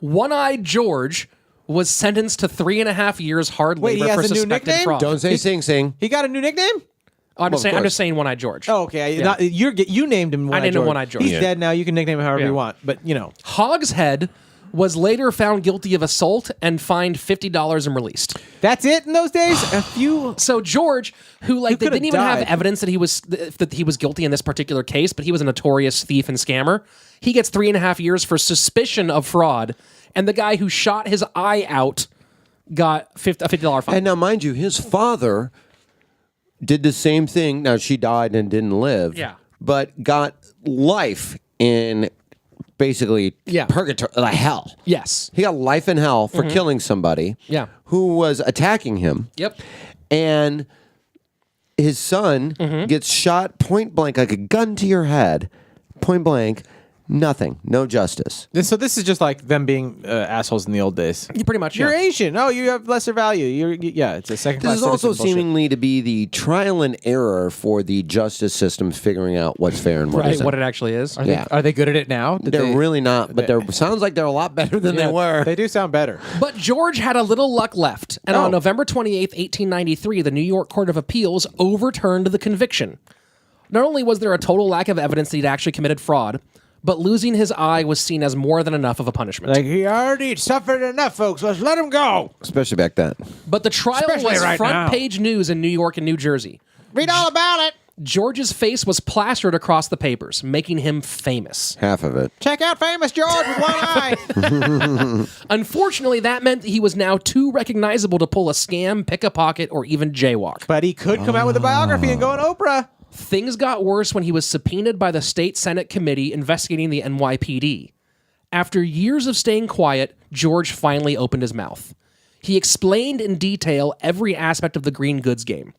One-eyed George was sentenced to 3.5 years hard Wait, he labor has for a new suspected nickname? fraud. Don't say Sing Sing. He got a new nickname? Oh, I'm Well, of I'm course. just saying One-eyed George. Oh, okay. Yeah. You named him One-Eyed named him George. One-Eyed George. He's Yeah. dead now. You can nickname him however Yeah. you want. But, Hogshead was later found guilty of assault and fined $50 and released. that's it in those days? A few... So George, who they could've didn't even have died. evidence that he was guilty in this particular case, but he was a notorious thief and scammer. He gets 3.5 years for suspicion of fraud, and the guy who shot his eye out got a $50 fine. And now, mind you, his father did the same thing. Now, she died and didn't live. Yeah. But got life in basically purgatory, like hell. Yes. He got life in hell for killing somebody Yeah. who was attacking him. Yep. And his son gets shot point blank, like a gun to your head, point blank. Nothing. No justice. So this is just like them being assholes in the old days. You pretty much. You're yeah. Asian. Oh, you have lesser value. It's a second This class. is also citizen bullshit. seemingly to be the trial and error for the justice system figuring out what's fair and what Right, isn't. what it actually is. Are they good at it now? They're really not, but they sounds like they're a lot better than they were. They do sound better. But George had a little luck left, and Oh. on November 28th, 1893, the New York Court of Appeals overturned the conviction. Not only was there a total lack of evidence that he'd actually committed fraud, but losing his eye was seen as more than enough of a punishment. Like, he already suffered enough, folks. Let's let him go. Especially back then. But the trial Especially was right now. front-page news in New York and New Jersey. Read all about it. George's face was plastered across the papers, making him famous. Half of it. Check out Famous George with one eye. Unfortunately, that meant that he was now too recognizable to pull a scam, pick a pocket, or even jaywalk. But he could come out with a biography and go on Oprah. Things got worse when he was subpoenaed by the State Senate Committee investigating the NYPD. After years of staying quiet, George finally opened his mouth. He explained in detail every aspect of the green goods game.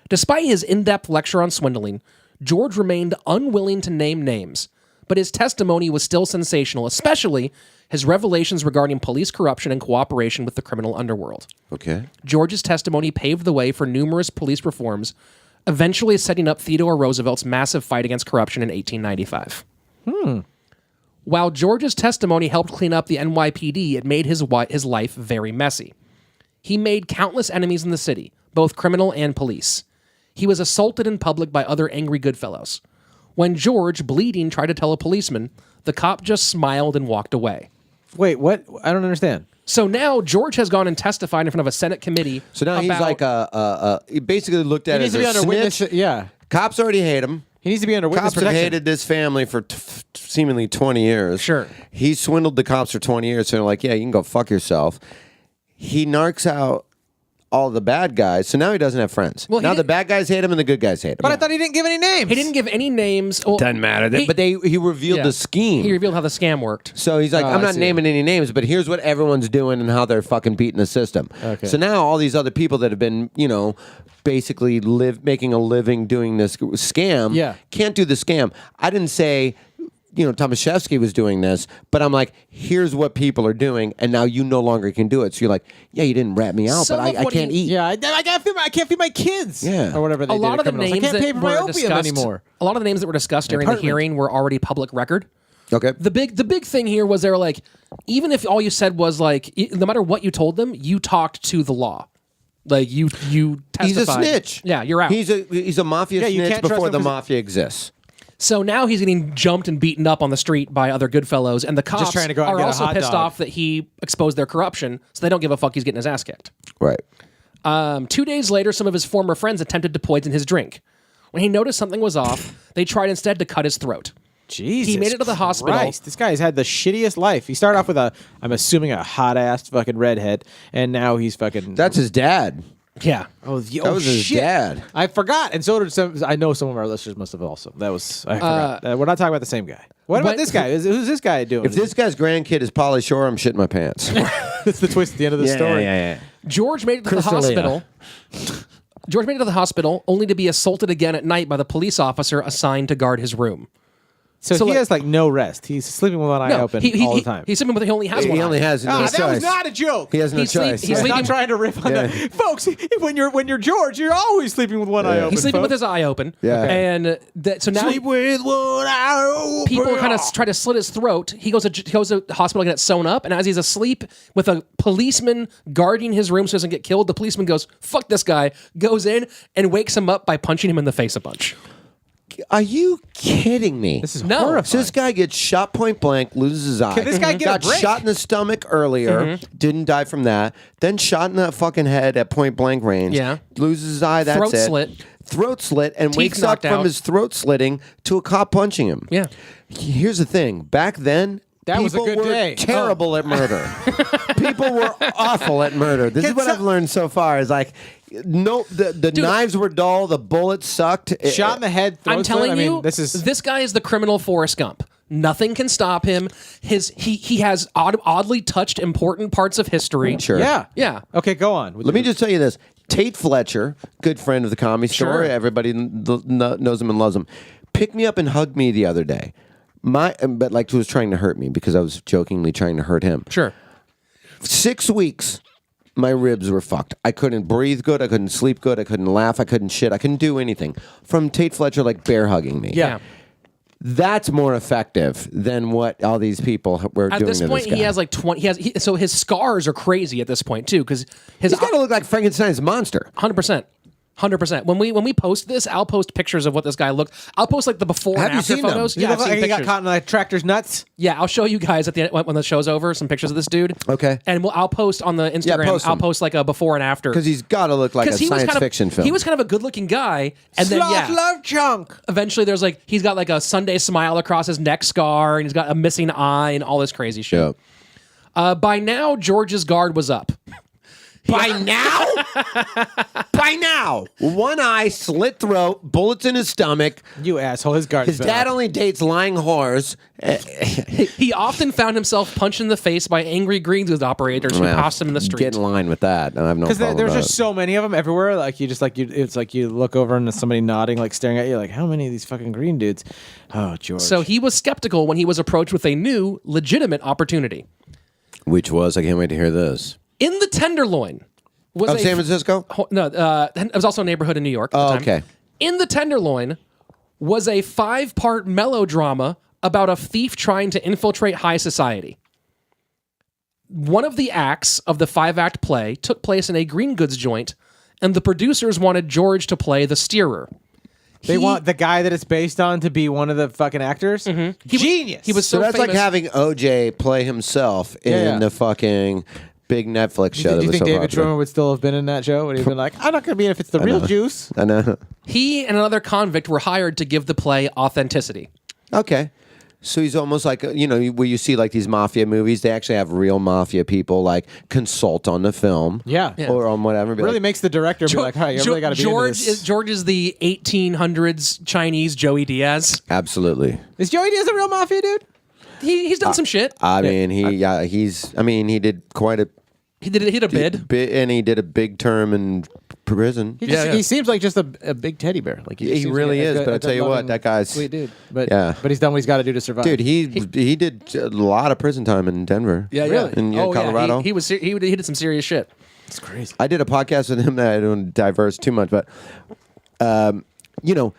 Despite his in-depth lecture on swindling, George remained unwilling to name names, but his testimony was still sensational, especially his revelations regarding police corruption and cooperation with the criminal underworld. Okay. George's testimony paved the way for numerous police reforms, eventually setting up Theodore Roosevelt's massive fight against corruption in 1895. While George's testimony helped clean up the NYPD, it made his life very messy. He made countless enemies in the city, both criminal and police. He was assaulted in public by other angry Goodfellows. When George, bleeding, tried to tell a policeman, the cop just smiled and walked away. Wait, what? I don't understand. So now George has gone and testified in front of a Senate committee. So now he's like he basically looked at He it needs as to be a under snitch. witness. Yeah. Cops already hate him. He needs to be under witness Cops have protection. hated this family for seemingly 20 years. Sure. He swindled the cops for 20 years, so they're like, yeah, you can go fuck yourself. He narcs out all the bad guys, so now he doesn't have friends. Well, now the bad guys hate him and the good guys hate him. But I thought he didn't give any names. He didn't give any names. Well, Doesn't matter. He revealed the scheme. He revealed how the scam worked. So he's like, I'm I not see. naming any names, but here's what everyone's doing and how they're fucking beating the system. Okay. So now all these other people that have been, basically making a living doing this scam can't do the scam. I didn't say, Thomas Shefsky was doing this, but I'm like, here's what people are doing, and now you no longer can do it. So you're like, yeah, you didn't rat me out, Some but of I what can't eat. Yeah, I can't feed my kids. Yeah. Or whatever they A do lot to of the criminals. names I can't pay that for my were opium discussed anymore. A lot of the names that were discussed during the apartment. hearing were already public record. Okay. The big thing here was they were like, even if all you said was like, no matter what you told them, you talked to the law. Like you testified. He's a snitch. Yeah, you're out. He's a mafia you snitch can't trust before him the 'cause- mafia exists. So now he's getting jumped and beaten up on the street by other Goodfellows, and the cops trying to go out and are get a also hot pissed dog. off that he exposed their corruption, so they don't give a fuck he's getting his ass kicked. Right. 2 days later, some of his former friends attempted to poison his drink. When he noticed something was off, they tried instead to cut his throat. Jesus He made it to the hospital. Christ. This guy's had the shittiest life. He started off with I'm assuming a hot-ass fucking redhead, and now he's fucking... That his dad. Yeah. that was his shit. dad. I forgot, and so did some... I know some of our listeners must have also. I forgot. We're not talking about the same guy. What about but- this guy? Who's this guy doing? If this guy's grandkid is Pauly Shore, I'm shitting my pants. It's the twist at the end of the story. George made it to the Crystalia. hospital. George made it to the hospital only to be assaulted again at night by the police officer assigned to guard his room. So he like- has like no rest. He's sleeping with one eye open all the time. He's sleeping with he only has one. He only eye. has no that choice. was not a joke. He has no He's sleep- choice. he's I'm sleeping- not trying to riff on that, folks. When you're George, you're always sleeping with one eye open. He's sleeping folks. with his eye open. Yeah. And so now Sleep with one eye open. people kind of try to slit his throat. He goes to the hospital to get it sewn up, and as he's asleep with a policeman guarding his room so he doesn't get killed, the policeman goes, "Fuck this guy," goes in and wakes him up by punching him in the face a bunch. Are you kidding me? This is No. horrifying. So this guy gets shot point blank, loses his eye. Can this guy get a got break? shot in the stomach earlier, didn't die from that. Then shot in the fucking head at point blank range. Yeah. Loses his eye. That's Throat it. slit. Throat slit, and Teeth wakes up knocked from out. his throat slitting to a cop punching him. Yeah. Here's the thing. Back then, That was a people good were day. terrible at murder. People were awful at murder. This is what I've learned so far. Is like, no, the knives were dull. The bullets sucked. Shot in the head. I'm throat telling slit. I you, mean, this guy is the criminal Forrest Gump. Nothing can stop him. He has oddly touched important parts of history. Sure. Yeah. Yeah. Okay, go on. Let me just tell you this. Tate Fletcher, good friend of the Comedy Store. Sure. Everybody knows him and loves him. Picked me up and hugged me the other day. But like he was trying to hurt me because I was jokingly trying to hurt him. Sure. 6 weeks, my ribs were fucked. I couldn't breathe good. I couldn't sleep good. I couldn't laugh. I couldn't shit. I couldn't do anything. From Tate Fletcher, like bear hugging me. Yeah. That's more effective than what all these people were At doing this to point, this guy. he has like 20. So his scars are crazy at this point too, because his He's got to look like Frankenstein's monster. 100%. 100%. When we post this, I'll post pictures of what this guy looked. I'll post like the before Have and you after seen them? photos. You Yeah, look I've like seen he got pictures. caught in the tractor's nuts. Yeah, I'll show you guys at the end when the show's over some pictures of this dude. Okay. And I'll post on the Instagram. post I'll them. post like a before and after. Because he's got to look like a he was science kind of, fiction film. He was kind of a good-looking guy, and then Sloth love chunk. eventually there's like he's got like a Sunday smile across his neck scar, and he's got a missing eye and all this crazy shit. Yeah. By now, George's guard was up. By now? By now. One eye, slit throat, bullets in his stomach. You asshole. His guard. His dad only dates lying whores. He often found himself punched in the face by angry green goods operators who passed him in the street. Get in line with that. I have no Because problem there's with just it. so many of them everywhere. Like it's like you look over and there's somebody nodding, like staring at you. Like, how many of these fucking green dudes? Oh, George. So he was skeptical when he was approached with a new, legitimate opportunity. Which was, I can't wait to hear this. In the Tenderloin was Of San Francisco? No, it was also a neighborhood in New York. At the Oh, time. okay. In the Tenderloin was a 5-part melodrama about a thief trying to infiltrate high society. One of the acts of the 5-act play took place in a green goods joint, and the producers wanted George to play the steerer. they want the guy that it's based on to be one of the fucking actors. Genius. He was So so that's like famous. having OJ play himself in Yeah. the fucking big Netflix show. Do you that was think so David popular. Schwimmer would still have been in that show? Would he have been like, I'm not going to be in if it's the real juice? I know. He and another convict were hired to give the play authenticity. Okay. So he's almost like, where you see like these mafia movies, they actually have real mafia people like consult on the film. Yeah. Or on whatever. Really makes the director be like, "Hey, you really got to be into this." George is the 1800s Chinese Joey Diaz. Absolutely. Is Joey Diaz a real mafia dude? He's done some shit. I mean, he did quite a... He did a bid. And he did a big term in prison. He seems like just a big teddy bear. Like He seems really like is, but I tell you what, that guy's... sweet dude. But he's done what he's got to do to survive. Dude, he did a lot of prison time in Denver. Yeah, Really? In Colorado. Yeah. He did some serious shit. It's crazy. I did a podcast with him that I don't diverse too much, but you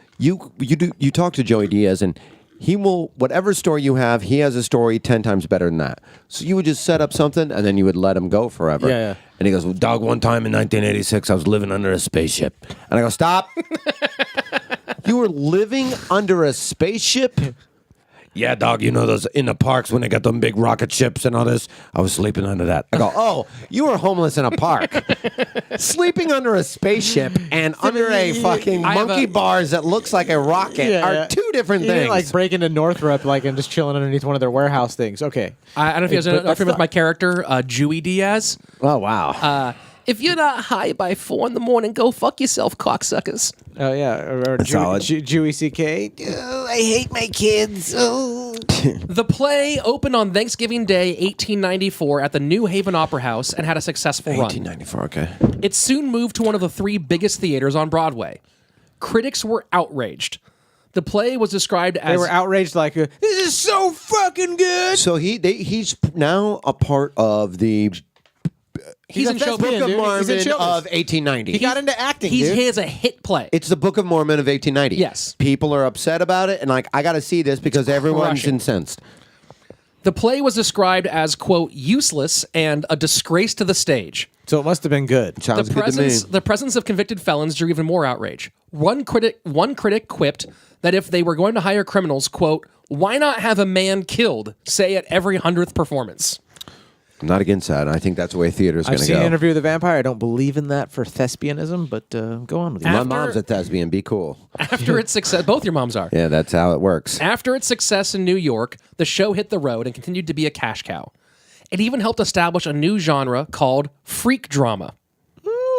talk to Joey Diaz and he will, whatever story you have, he has a story 10 times better than that. So you would just set up something and then you would let him go forever. Yeah. And he goes, well, dog, one time in 1986, I was living under a spaceship. And I go, stop. You were living under a spaceship? Yeah, dog, those in the parks when they got them big rocket ships and all this. I was sleeping under that. I go, oh, you were homeless in a park. Sleeping under a spaceship and under a fucking monkey bars that looks like a rocket are two different things. Like break into Northrop and just chilling underneath one of their warehouse things. Okay. I don't know if you guys are familiar with my character, Joey Diaz. Oh, wow. If you're not high by 4 a.m, go fuck yourself, cocksuckers. Oh, yeah. Or Jewy C.K. Oh, I hate my kids. Oh. The play opened on Thanksgiving Day, 1894, at the New Haven Opera House and had a successful run. 1894, okay. It soon moved to one of the 3 biggest theaters on Broadway. Critics were outraged. The play was described as... They were outraged like, this is so fucking good. So he's now a part of the... He's in Book of Mormon of 1890. He got into acting, He has a hit play. It's the Book of Mormon of 1890. Yes. People are upset about it, and like, I got to see this because everyone's crushing. incensed. The play was described as, quote, useless and a disgrace to the stage. So it must have been good. Sounds good to me. The presence of convicted felons drew even more outrage. One critic quipped that if they were going to hire criminals, quote, why not have a man killed, say at every 100th performance? I'm not against that. I think that's the way theater's going I've to seen go. Interview with the Vampire. I don't believe in that for thespianism, but go on with it. My mom's a thespian. Be cool. After its success, both your moms are. Yeah, that's how it works. After its success in New York, the show hit the road and continued to be a cash cow. It even helped establish a new genre called freak drama.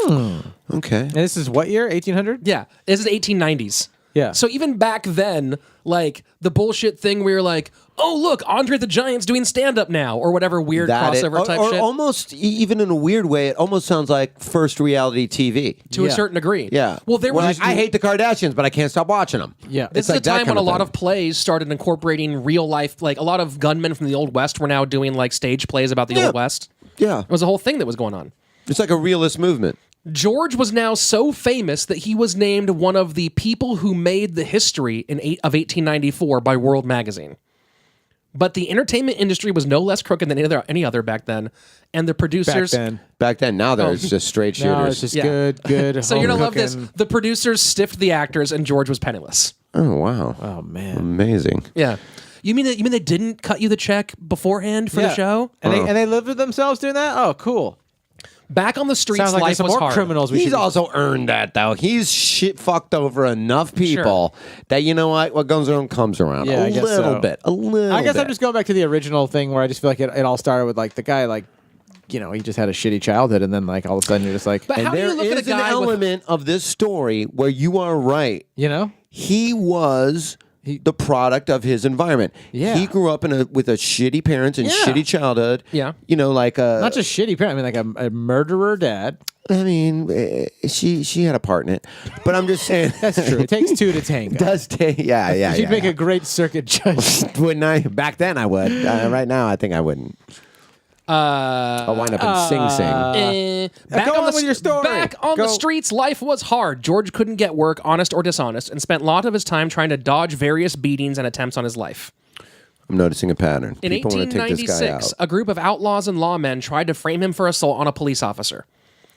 Okay. And this is what year? 1800? Yeah, this is 1890s. Yeah. So even back then, like the bullshit thing where you're like, oh look, Andre the Giant's doing stand-up now, or whatever weird crossover type or shit. almost, even in a weird way, it almost sounds like first reality TV. To a certain degree. Yeah. Well, there was. I hate the Kardashians, but I can't stop watching them. Yeah. This is a time when a lot of plays started incorporating real life. Like a lot of gunmen from the Old West were now doing like stage plays about the Old West. Yeah. It was a whole thing that was going on. It's like a realist movement. George was now so famous that he was named one of the people who made the history of 1894 by World Magazine. But the entertainment industry was no less crooked than any other back then, and the producers... Back then, now there's just straight shooters. No, it's just good. So you're going to love this. The producers stiffed the actors, and George was penniless. Oh, wow. Oh, man. Amazing. Yeah. You mean they didn't cut you the check beforehand for the show? And they lived with themselves doing that? Oh, cool. Back on the streets, Sounds like life some was more hard. criminals. He's also earned that, though. He's fucked over enough people that, you know what goes around comes around. Yeah, a little bit. I guess I'm just going back to the original thing where I just feel like it all started with like the guy like, he just had a shitty childhood, and then like all of a sudden you're just like, But how do you look at a There's an guy element of this story where you are right. He was the product of his environment. Yeah. He grew up with a shitty parents and shitty childhood. Yeah. Like a... not just shitty parent, I mean like a murderer dad. I mean, she had a part in it. But I'm just saying... That's true. It takes two to tango. Does take... Yeah. She'd make a great circuit judge. Wouldn't I? Back then I would. Right now I think I wouldn't. I'll wind up in Sing Sing. Back Go on on with your story. Back on the streets, life was hard. George couldn't get work, honest or dishonest, and spent a lot of his time trying to dodge various beatings and attempts on his life. I'm noticing a pattern. In People want to take this guy 1896, out. a group of outlaws and lawmen tried to frame him for assault on a police officer.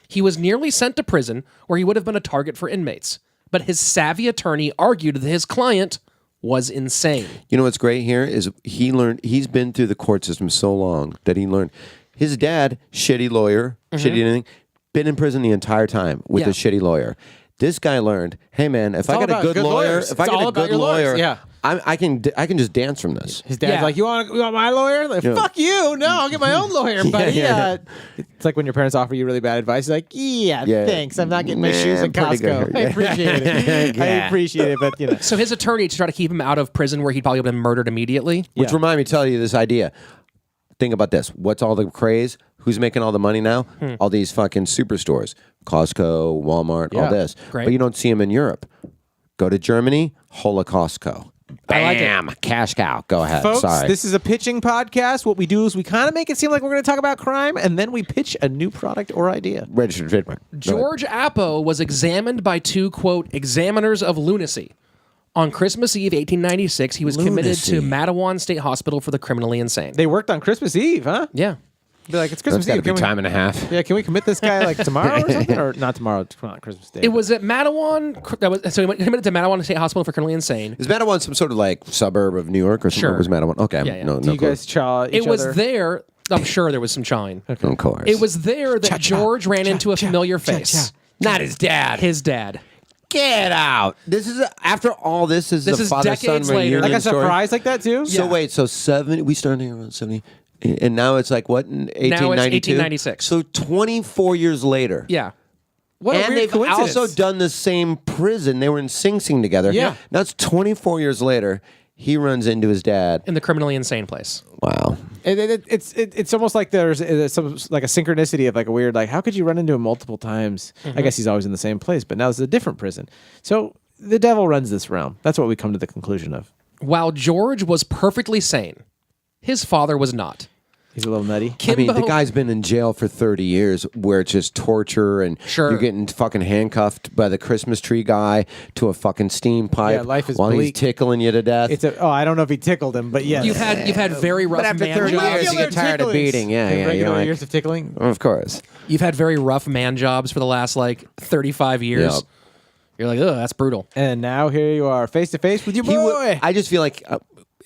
He was nearly sent to prison, where he would have been a target for inmates. But his savvy attorney argued that his client was insane. You know what's great here is he's been through the court system so long that he learned. His dad, shitty lawyer, shitty anything, been in prison the entire time with a shitty lawyer. This guy learned, hey man, if I got a good lawyer, lawyers. It's all about your lawyers. Yeah. I can just dance from this. His dad's Yeah. like, you want my lawyer? Like, fuck you. No, I'll get my own lawyer, buddy. yeah. It's like when your parents offer you really bad advice. You're like, yeah, thanks. I'm not getting my Nah, shoes at pretty Costco. good. I appreciate it. I appreciate it, but you know. So his attorney to try to keep him out of prison where he'd probably been murdered immediately. Which remind me to tell you this idea. Think about this. What's all the craze? Who's making all the money now? All these fucking superstores. Costco, Walmart, all this. Great. But you don't see them in Europe. Go to Germany, Holocaustco. Bam! Cash cow. Go ahead. Folks, Sorry. this is a pitching podcast. What we do is we kind of make it seem like we're going to talk about crime, and then we pitch a new product or idea. Registered trademark. George Appo was examined by two, quote, examiners of lunacy. On Christmas Eve, 1896, he was committed to Mattawan State Hospital for the criminally insane. They worked on Christmas Eve, huh? Yeah. Be like, it's That's Christmas got to Eve. be Can we- time and a half. Yeah, can we commit this guy like tomorrow or something? Or not tomorrow, not Christmas Day. It was at Mattawan. So he went committed to Mattawan State Hospital for criminally insane. Is Mattawan some sort of like suburb of New York or something? Sure. Was Mattawan? Okay. Yeah, yeah. No, Do no you guys clue. chaw each It was other? there. I'm sure there was some chawing. Of course. It was there that George ran into a familiar face. not his dad. His dad. Get out. This is after all this is This the is father-son decades later. reunion Like a story. surprise like that too? So Yeah. wait, so 70? We started here around 70, and now it's like what in 1892? 1896. So 24 years later. Yeah. What a And weird they've coincidence. also done the same prison. They were in Sing Sing together. Yeah. Now it's 24 years later. He runs into his dad. In the criminally insane place. Wow. It's almost like there's some like a synchronicity of like a weird like how could you run into him multiple times? I guess he's always in the same place, but now it's a different prison. So the devil runs this realm. That's what we come to the conclusion of. While George was perfectly sane, his father was not. He's a little nutty. Kimbo, I mean, the guy's been in jail for 30 years where it's just torture and Sure. you're getting fucking handcuffed by the Christmas tree guy to a fucking steam pipe Yeah, life is while he's bleak. tickling you to death. I don't know if he tickled him, but yes. you've had very rough But after man 30 jobs. years, you get tired of beating. Yeah, yeah. Regular You're like, years of tickling. of course. You've had very rough man jobs for the last like 35 years. Yep. You're like, oh, that's brutal. And now here you are, face to face with your He boy. would, I just feel like,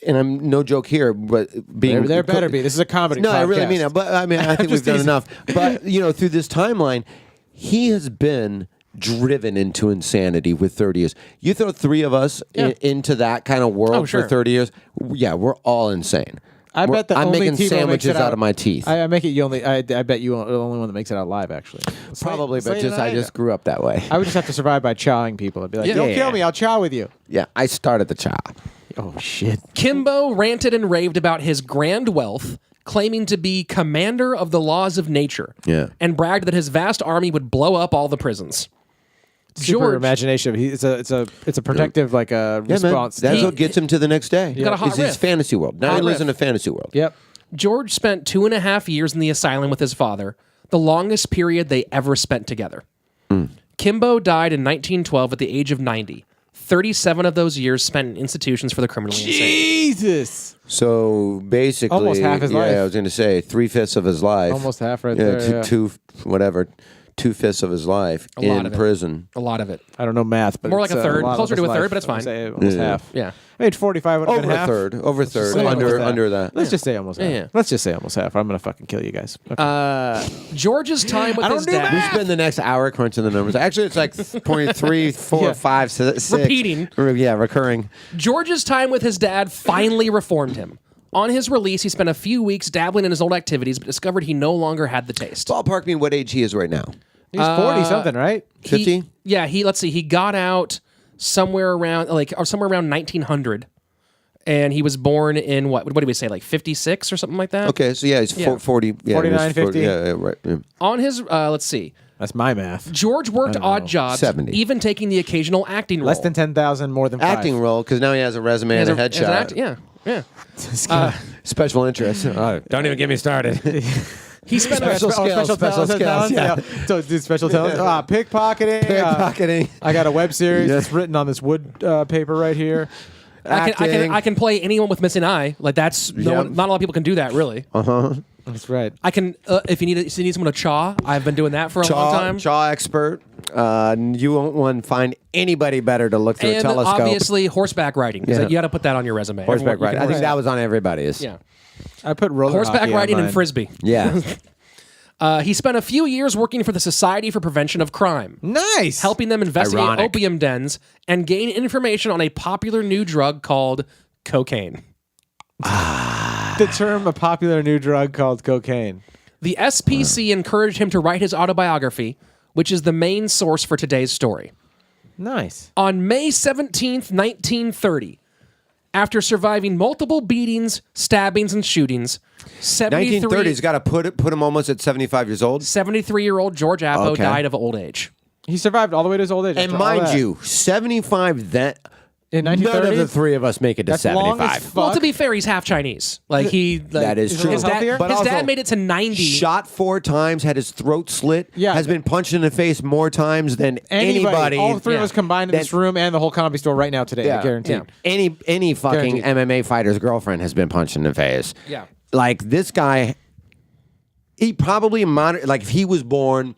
and I'm no joke here, but being there better be. This is a comedy. No, I really podcast. mean it. But I mean, I think we've Just done teasing. enough. But through this timeline, he has been driven into insanity with 30 years. You throw three of us into that kind of world sure. for 30 years. Yeah, we're all insane. I bet the I'm only making Teeb makes sandwiches it out of my teeth. I make it. I bet you are the only one that makes it out alive. Actually, Probably, but Slaton just and I just grew up that way. I would just have to survive by chawing people. I'd be like, Yeah. "Don't Yeah. kill me. I'll chaw with you." Yeah, I started the chow. Oh shit! Kimbo ranted and raved about his grand wealth, claiming to be commander of the laws of nature. Yeah. And bragged that his vast army would blow up all the prisons. Super imagination. It's a protective like a Yeah, man. response. That's what gets him to the next day. got a hot It's his riff. fantasy world. Now Hot he lives riff. in a fantasy world. Yep. George spent 2.5 years in the asylum with his father, the longest period they ever spent together. Kimbo died in 1912 at the age of 90. 37 of those years spent in institutions for the criminally insane. Jesus. So basically, Almost half his life. I was going to say 3/5 of his life. Almost half right there, yeah. Two, whatever, 2/5 of his life A lot in of it. prison. A lot of it. I don't know math, but More it's, like a third. lot of Closer his to a life. third, but it's I would fine. say almost Yeah. half. Yeah. Age 45 would have been Over a half. third. Over a third. say Under almost half. under that. Let's just say almost half. Yeah. Let's just say almost half. I'm gonna fucking kill you guys. Okay. George's time with his We dad. spend the next hour crunching the numbers. Actually, it's like 0.3, 4, Yeah. 5, 6. Repeating. Yeah, recurring. George's time with his dad finally reformed him. On his release, he spent a few weeks dabbling in his old activities, but discovered he no longer had the taste. Ballpark me what age he is right now. He's 40 something, right? 50? Let's see. He got out somewhere around 1900, and he was born in what did we say, like 56 or something like that? Okay, so yeah, he's Yeah. 40. Yeah, 49, 50. Yeah, right. Yeah. On his, let's see. That's my math. George worked odd jobs, 70. even taking the occasional acting role. Less than 10,000, more than 5. Acting role, because now he has a resume and a As an headshot. act- yeah. Special interest. Don't even get me started. He spent Special skills, special skills, yeah. So, dude, special talents. Pickpocketing. Pickpocketing. I got a web series Yes. that's written on this wood paper right here. I can play anyone with missing eye. Like that's Yep. not a lot of people can do that really. That's right. I can if you need someone to chaw. I've been doing that for a long time. Chaw expert. You won't find anybody better to look through a And telescope. obviously horseback riding. 'Cause Yeah. you got to put that on your resume. Horseback Everyone- you riding. can I think that was on everybody's. Yeah. I put roller Horseback hockey on riding and mine. frisbee. Yeah. He spent a few years working for the Society for Prevention of Crime, Nice. helping them investigate Ironic. opium dens and gain information on a popular new drug called cocaine. The term a popular new drug called cocaine. The SPC encouraged him to write his autobiography, which is the main source for today's story. Nice. On May 17th, 1930, after surviving multiple beatings, stabbings, and shootings, 1930s got to put him almost at 75 years old. 73-year-old George Appo Okay. died of old age. He survived all the way to his old age. And after all mind that. you, 75, that in none 1930, of the three of us make it to that's long as 75. fuck. Well, to be fair, he's half Chinese. Like That is true. His, dad, Healthier? But his also, dad made it to 90. Shot 4 times, had his throat slit, Yeah. has been punched in the face more times than anybody. all three of Yeah. us combined in this room and the whole comedy store right now today. I guarantee. Yeah. Any fucking Guaranteed. MMA fighter's girlfriend has been punched in the face. Yeah. Like this guy, he probably like if he was born,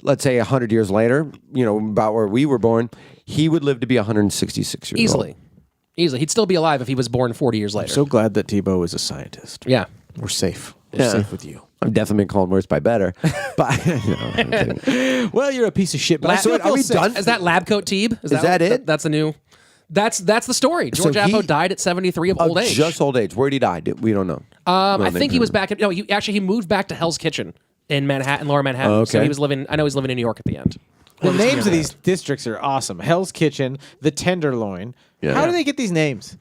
let's say 100 years later, about where we were born, he would live to be 166 years old. Easily. He'd still be alive if he was born 40 years later. So glad that Tebow is a scientist. yeah. We're safe. We're Yeah. safe with you. I've definitely been called worse by better. But I'm kidding. Well, you're a piece of shit, but I Lab- still are feel we sick. done? Is that lab coat Teeb? Is that it? That's a new... That's the story. George So he- Appo died at 73 of old age. Just old age. Where'd he die? We don't know. I think he was back. He moved back to Hell's Kitchen in Manhattan, Lower Manhattan. Oh, So okay. he was living. I know he's living in New York at the end. The names of these districts are awesome. Hell's Kitchen, the Tenderloin. Yeah. How do they get these names?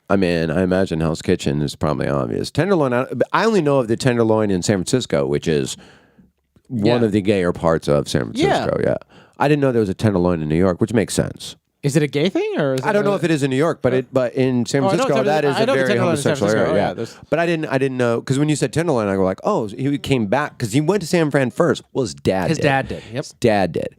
I mean, I imagine Hell's Kitchen is probably obvious. Tenderloin, I only know of the Tenderloin in San Francisco, which is one Yeah. of the gayer parts of San Francisco. Yeah. I didn't know there was a Tenderloin in New York, which makes sense. Is it a gay thing or? Is it I don't know if it is in New York, but in San Oh, I know Francisco, it's- that is I a know the very Tenderloin in San homosexual Francisco. area. Oh, yeah, Yeah, there's- but I didn't know because when you said Tenderloin, I go like, oh, he came back because he went to San Fran first. Well, his dad. His dad did. Yep. His dad did.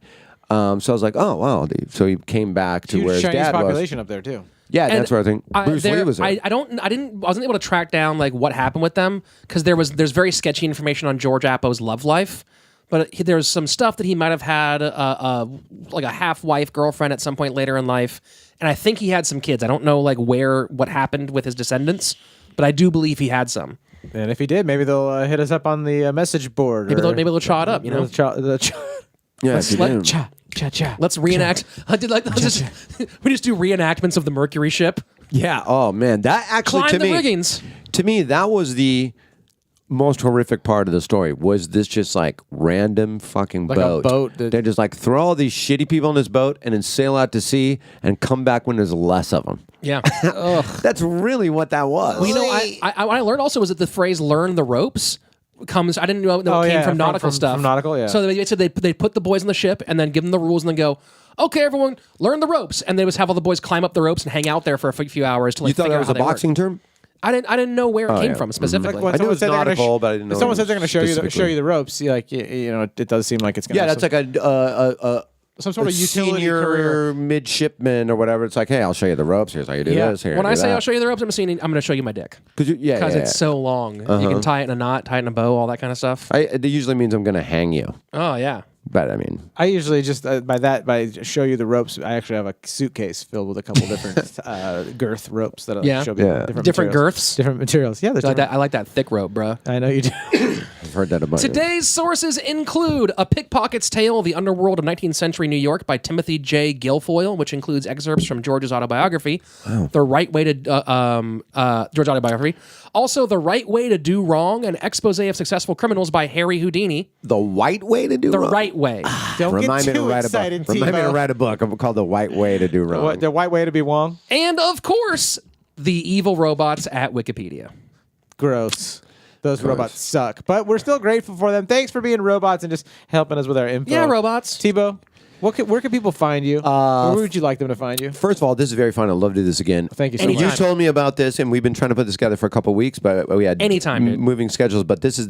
So I was like, oh wow. So he came back to huge where his Chinese dad was. population up there too? Yeah, And that's where I think Bruce Lee was there. I wasn't able to track down like what happened with them because there's very sketchy information on George Appo's love life. But there's some stuff that he might have had like a half-wife girlfriend at some point later in life, and I think he had some kids. I don't know like what happened with his descendants, but I do believe he had some. And if he did, maybe they'll hit us up on the message board. Maybe or- they'll chaw it up. You know, Yeah, if you let- do. cha cha cha. let's reenact. We just do reenactments of the Mercury ship. Yeah. Oh man, that actually Climb to the me, riggings. to me, that was the most horrific part of the story. Was this just like random fucking Like a boat? boat that- They just like throw all these shitty people on this boat and then sail out to sea and come back when there's less of them. Yeah. That's really what that was. Well, you know, what I learned also was that the phrase "learn the ropes" comes. I didn't know it Oh, came yeah, from nautical stuff. from nautical, yeah. So they said they put the boys on the ship and then give them the rules and then go, "Okay, everyone, learn the ropes." And they would have all the boys climb up the ropes and hang out there for a few hours to like. you thought figure that out was how a they work. boxing term? I didn't know where it came yeah. from specifically. When I knew it someone was said they're gonna nautical, but I didn't know If someone it said they're going to show you specifically. the ropes, it does seem like it's going to. Yeah, that's like a some sort of utility senior career. midshipman or whatever. It's like, hey, I'll show you the ropes. Here's how you do Yeah. this. Here, When do I say that. I'll show you the ropes, I'm going to show you my dick because because it's so long. You can tie it in a knot, tie it in a bow, all that kind of stuff. It usually means I'm going to hang you. Oh yeah. But I mean, I usually just by show you the ropes. I actually have a suitcase filled with a couple different girth ropes that Yeah. show people Yeah. Different materials. girths? different materials. Yeah, there's I like different- that. I like that thick rope, bro. I know you do. I've heard that about you. Today's sources include A Pickpocket's Tale, The Underworld of 19th Century New York by Timothy J. Guilfoyle, which includes excerpts from George's autobiography. The Right Way to George's autobiography. Also, The Right Way to Do Wrong, an expose of successful criminals by Harry Houdini. The white way to do The wrong. Right Way. Don't Remind me get to too write excited, a book. Remind me to Tebow. write a book called The White Way to Do Wrong. The white way to be Wong. And, of course, The Evil Robots at Wikipedia. Gross. Those robots suck, but we're still grateful for them. Thanks for being robots and just helping us with our info. Yeah, robots. Tebow, where can people find you? Where would you like them to find you? First of all, this is very fun. I'd love to do this again. Thank you so Anytime. much. You told me about this, and we've been trying to put this together for a couple of weeks, but we had Anytime, dude. moving schedules. But this is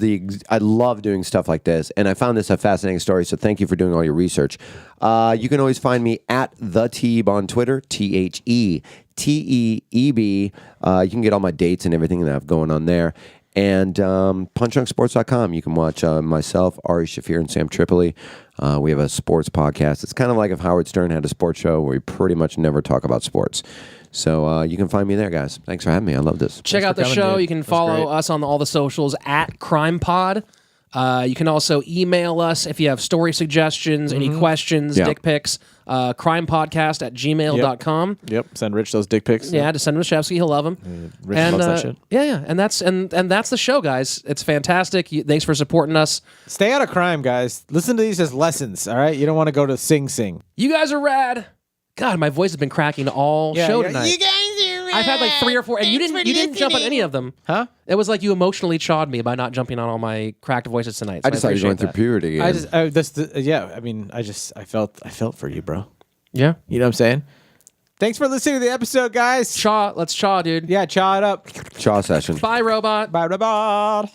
I love doing stuff like this, and I found this a fascinating story. So thank you for doing all your research. You can always find me at the Teeb on Twitter, TheTeeb. You can get all my dates and everything that I have going on there. And punchdrunksports.com. You can watch myself, Ari Shaffir, and Sam Tripoli. We have a sports podcast. It's kind of like if Howard Stern had a sports show where we pretty much never talk about sports. So you can find me there, guys. Thanks for having me. I love this. Check out the coming, show. dude. You can That's follow great. us on all the socials at Crime Pod. You can also email us if you have story suggestions, any questions, Yeah. dick pics. crimepodcast@gmail.com. Yep. Send Rich those dick pics. Yeah, to send them to Shefsky. He'll love them. Rich loves that shit. Yeah. And that's the show, guys. It's fantastic. Thanks for supporting us. Stay out of crime, guys. Listen to these as lessons, all right? You don't want to go to Sing Sing. You guys are rad. God, my voice has been cracking all show tonight. You guys are I've had like 3 or 4, and you didn't jump on any of them. Huh? It was like you emotionally chawed me by not jumping on all my cracked voices tonight. So I just thought you were going through appreciate puberty. I mean, I felt for you, bro. that. Yeah. You know what I'm saying? Thanks for listening to the episode, guys. Let's chaw, dude. Yeah, chaw it up. Chaw session. Bye, robot. Bye, robot.